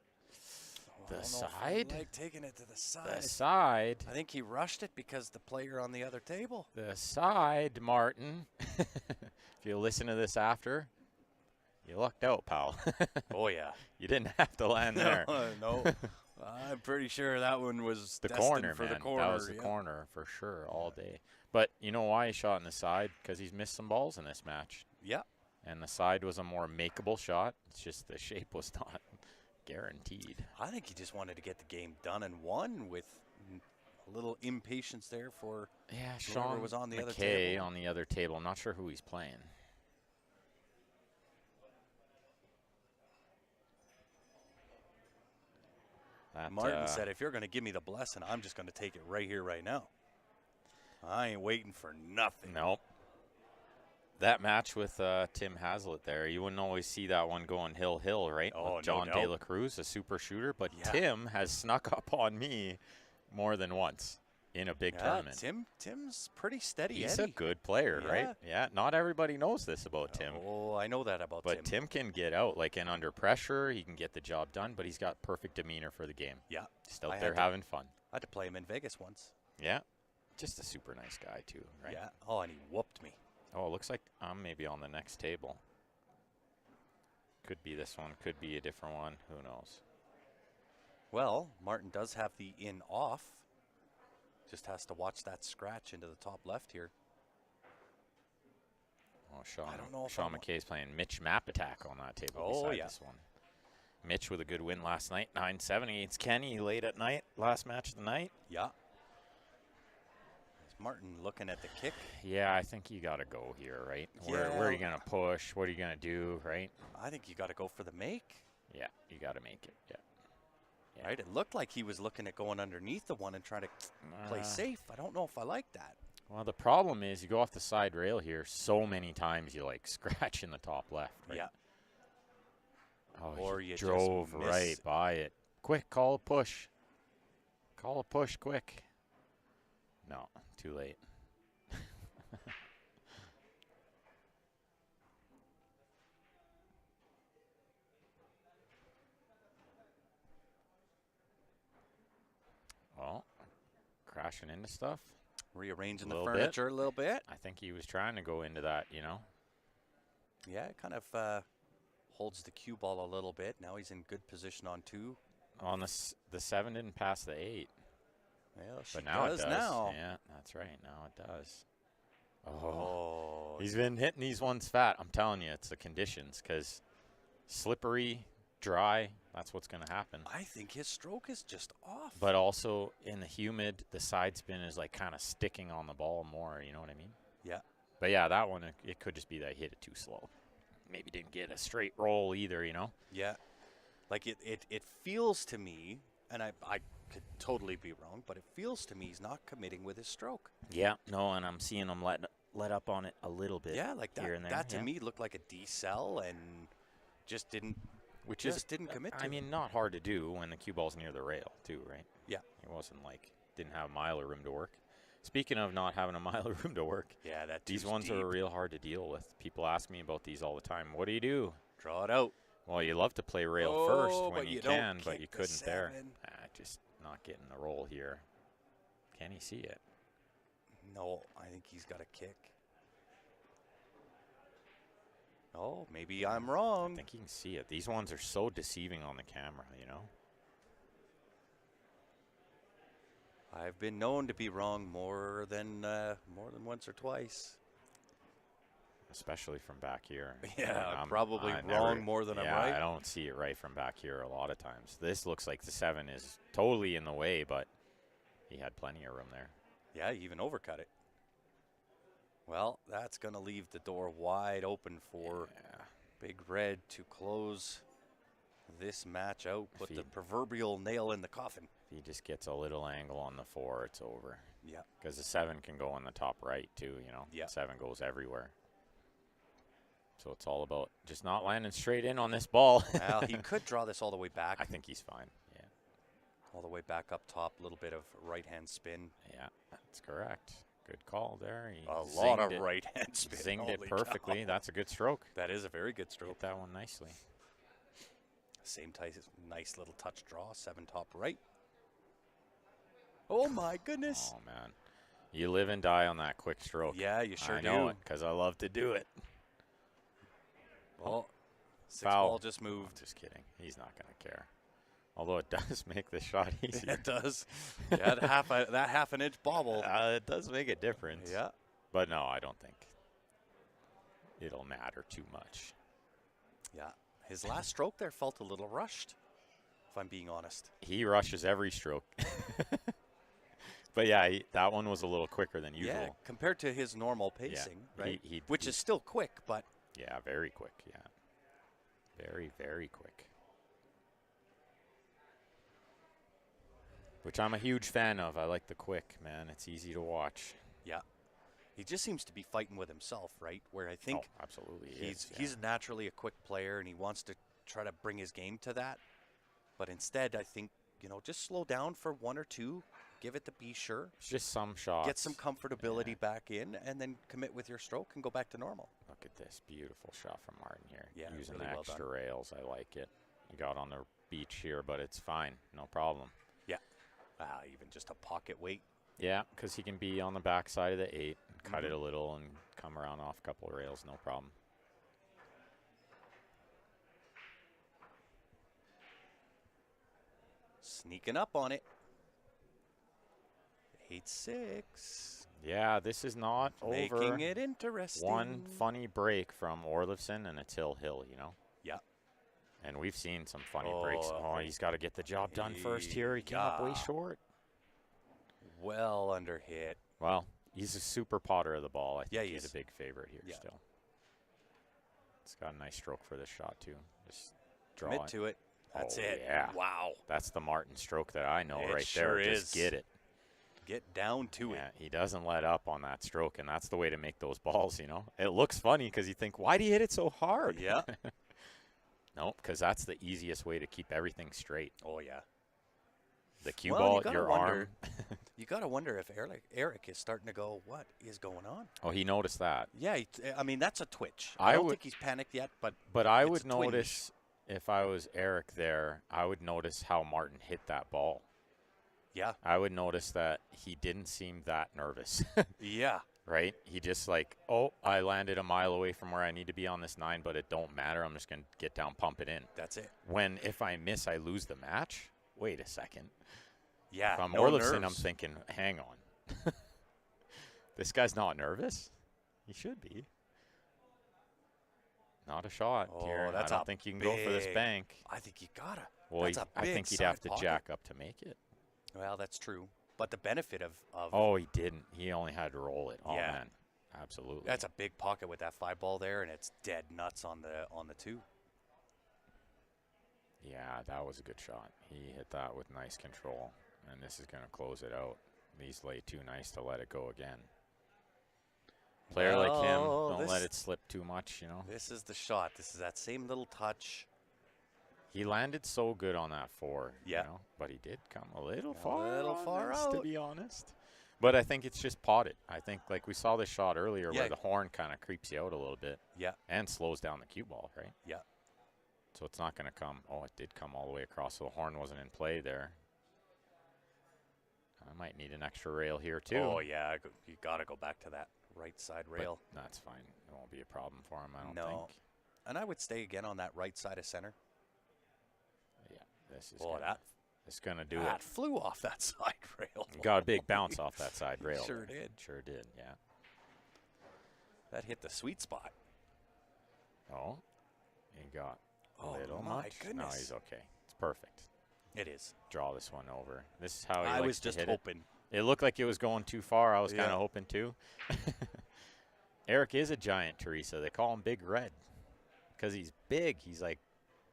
I the don't know if I side, like taking it to the side. the side, I think he rushed it because the player on the other table. the side, Martin. If you listen to this after, you lucked out, pal. Oh, yeah. You didn't have to land there. No. I'm pretty sure that one was The destined corner, for man. the corner. That was the yeah. corner for sure all day. But you know why he shot in the side? Because he's missed some balls in this match. Yeah. And the side was a more makeable shot. It's just the shape was not guaranteed. I think he just wanted to get the game done and won with a little impatience there for Yeah, whoever Sean was on the other McKay table. on the other table. I'm not sure who he's playing. That, Martin said, if you're going to give me the blessing, I'm just going to take it right here, right now. I ain't waiting for nothing. Nope. That match with Tim Hazlitt there, you wouldn't always see that one going hill, right? Oh, With John no De doubt. La Cruz, a super shooter. But Yeah. Tim has snuck up on me more than once in a big tournament. Tim's pretty steady. He's Eddie. a good player, Yeah. right? Yeah, not everybody knows this about Tim. Oh, I know that about But Tim. Tim can get out, like, and under pressure, he can get the job done, but he's got perfect demeanor for the game. Yeah. Just out I there had to- having fun. I had to play him in Vegas once. Yeah. Just a super nice guy, too, right? Yeah. Oh, and he whooped me. Oh, it looks like I'm maybe on the next table. Could be this one, could be a different one. Who knows? Well, Martin does have the in off. Just has to watch that scratch into the top left here. Oh, Sean, I don't know if Sean I'm- McKay's playing Mitch Map Attack on that table Oh, beside yeah. this one. Mitch with a good win last night, 9-7 against Kenny late at night, last match of the night. Yeah. Is Martin looking at the kick? Yeah, I think you got to go here, right? Where are you Yeah. going to push? What are you going to do, right? I think you got to go for the make. Yeah, you got to make it, yeah. Yeah. Right? It looked like he was looking at going underneath the one and trying to play safe. I don't know if I like that. Well, the problem is you go off the side rail here so many times you, like, scratch in the top left, right? Yeah. Oh, Or he you just drove miss. right by it. Quick, call a push. Call a push quick. No, too late. Well, crashing into stuff. Rearranging the Little bit. furniture a little bit. I think he was trying to go into that, Yeah, it kind of holds the cue ball a little bit. Now he's in good position on 2. On the 7 didn't pass the 8. Well, she But now does it does. now. Yeah, that's right. Now it does. Oh. He's been hitting these ones fat. I'm telling you, it's the conditions because slippery, dry, that's what's going to happen. I think his stroke is just off. But also in the humid, the side spin is like kind of sticking on the ball more. You know what I mean? Yeah. But yeah, that one, it could just be that I hit it too slow. Maybe didn't get a straight roll either, Yeah. Like it feels to me, and I could totally be wrong, but it feels to me he's not committing with his stroke. Yeah, no, and I'm seeing him let up on it a little bit. Yeah, like here and there. that to yeah. me looked like a decel and just didn't Which just is, didn't commit to I it. mean, not hard to do when the cue ball's near the rail, too, right? Yeah. It wasn't like didn't have a mile of room to work. Speaking of not having a mile of room to work, Yeah, that these two's ones deep. are real hard to deal with. People ask me about these all the time. What do you do? Draw it out. Well, you love to play rail Oh, first when but you you don't can, but kick you the couldn't there. 7. Just not getting the roll here. Can he see it? No, I think he's got a kick. Oh, maybe I'm wrong. I think he can see it. These ones are so deceiving on the camera, you know? I've been known to be wrong more than once or twice. Especially from back here. Yeah, I'm probably I wrong never- more than I'm yeah, right. I don't see it right from back here a lot of times. This looks like the 7 is totally in the way, but he had plenty of room there. Yeah, he even overcut it. Well, that's going to leave the door wide open for Big Red to close this match out, put the proverbial nail in the coffin. If he just gets a little angle on the 4, it's over. Yeah. Because the 7 can go on the top right, too, you know? Yeah. 7 goes everywhere. So it's all about just not landing straight in on this ball. Well, he could draw this all the way back. I think he's fine, yeah. All the way back up top, a little bit of right-hand spin. Yeah, that's correct. Good call there. He A lot of zinged it- right-hand spin. Zinged it Holy perfectly. cow. That's a good stroke. That is a very good Hit stroke. that one nicely. Same type, nice little touch draw, 7 top right. Oh my goodness. Oh, man. You live and die on that quick stroke. Yeah, you sure I do. know it because I love to do it. Well, 6 Foul. ball just I'm moved. just kidding. He's not going to care. Although it does make the shot easier. It does. Yeah, that half an inch bobble. It does make a difference. Yeah. But no, I don't think it'll matter too much. Yeah. His last stroke there felt a little rushed, if I'm being honest. He rushes every stroke. But yeah, that one was a little quicker than usual. Yeah, compared to his normal pacing, right? Which he- is still quick, but Yeah, very quick, yeah. Very, very quick. Which I'm a huge fan of. I like the quick, man. It's easy to watch. yeah. He just seems to be fighting with himself, right? Where I think Oh, absolutely. he's naturally a quick player and he wants to try to bring his game to that. But instead, I think, just slow down for 1 or 2, give it the be sure, It's just some shots. get some comfortability back in, and then commit with your stroke and go back to normal. Look at this beautiful shot from Martin here. Yeah, using really the well extra done. rails. I like it. He got on the beach here, but it's fine. No problem. Yeah. Even just a pocket weight. Yeah, because he can be on the back side of the 8, and cut it a little, and come around off a couple of rails. No problem. Sneaking up on it. 8-6. Yeah, this is not over. Making it interesting. One funny break from Orlifson and a Till Hill, Yeah. And we've seen some funny breaks. Oh, he's got to get the job done first here. He came up way Yeah. short. Well under hit. Well, he's a super potter of the ball. I think Yeah, he he's is. a big favorite here Yeah. still. It's got a nice stroke for this shot, too. Just draw Commit it. to it. That's Oh, it. yeah. Wow. That's the Martin stroke that I know It right sure there. is. Just get it. Get down to Yeah, it. he doesn't let up on that stroke, and that's the way to make those balls, It looks funny because you think, why do you hit it so hard? Yeah. Nope, because that's the easiest way to keep everything straight. Oh, yeah. The cue Well, you ball, gotta your wonder- arm. You got to wonder if Eric is starting to go, what is going on? Oh, he noticed that. Yeah, I mean, that's a twitch. I I don't would- think he's panicked yet, but But I It's would a twinge. notice, if I was Eric there, I would notice how Martin hit that ball. yeah. I would notice that he didn't seem that nervous, Yeah. right? He just like, oh, I landed a mile away from where I need to be on this 9, but it don't matter. I'm just going to get down, pump it in. That's it. When if I miss, I lose the match. Wait a second. Yeah. If I'm no Orlifson, I'm nerves. thinking, hang on. This guy's not nervous. He should be. Not a shot Oh, here. I that's don't a think you can go for this big- bank. I think you got to. Well, That's a I big think he'd have side to pocket. jack up to make it. Well, that's true. But the benefit of Oh, he didn't. He only had to roll it. Oh, Yeah. man. Absolutely. that's a big pocket with that 5 ball there, and it's dead nuts on the 2. Yeah, that was a good shot. He hit that with nice control, and this is going to close it out. He's laid too nice to let it go again. Player like him, Well, don't let this- it slip too much, This is the shot. This is that same little touch. He landed so good on that 4. Yeah. You know, but he did come a little A far. little on far this, out. to be honest. But I think it's just potted. I think like we saw this shot earlier Yeah. where the horn kind of creeps you out a little bit. Yeah. And slows down the cue ball, right? Yeah. So it's not going to come. Oh, it did come all the way across, so the horn wasn't in play there. I might need an extra rail here too. Oh, yeah. You got to go back to that right side rail. But that's fine. It won't be a problem for him, I don't No. think. And I would stay again on that right side of center. Yeah, this is Oh, gonna, it's going to do that it. flew off that side rail. Got a big bounce off that side rail. Sure there. did. Sure did, yeah. That hit the sweet spot. Oh, he got a Oh, little my much. No, goodness. he's okay. It's perfect. It is. Draw this one over. This is how he I likes was to just hit hoping. It looked like it was going too far. I was kind Yeah. of hoping too. Eric is a giant, Teresa. They call him Big Red because he's big. He's like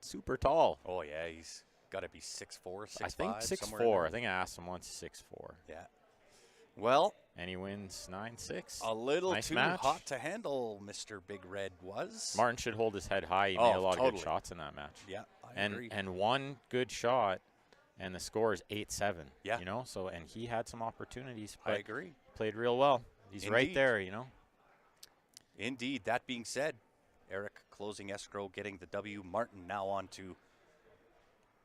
super tall. Oh, yeah. He's got to be 6'4", 6'5". I think somewhere in 6'4". there. I think I asked him once, 6'4". Yeah. Well, And he wins 9-6. a little Nice too match. hot to handle, Mr. Big Red was. Martin should hold his head high. He Oh, made a lot of totally. good shots in that match. Yeah, I agree. And one good shot, and the score is 8-7. Yeah. You know, so, and he had some opportunities, I but agree. played real well. He's right Indeed. there, you know. Indeed. That being said, Eric closing escrow, getting the W. Martin now on to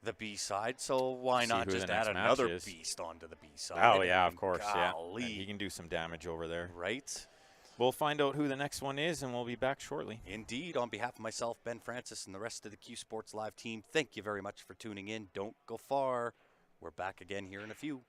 the B side. So why See not who the just next add match another is. beast onto the B side? Oh, I yeah, mean, of course, golly. yeah. He can do some damage over there. Right? We'll find out who the next one is, and we'll be back shortly. Indeed. On behalf of myself, Ben Francis, and the rest of the Q Sports Live team, thank you very much for tuning in. Don't go far. We're back again here in a few.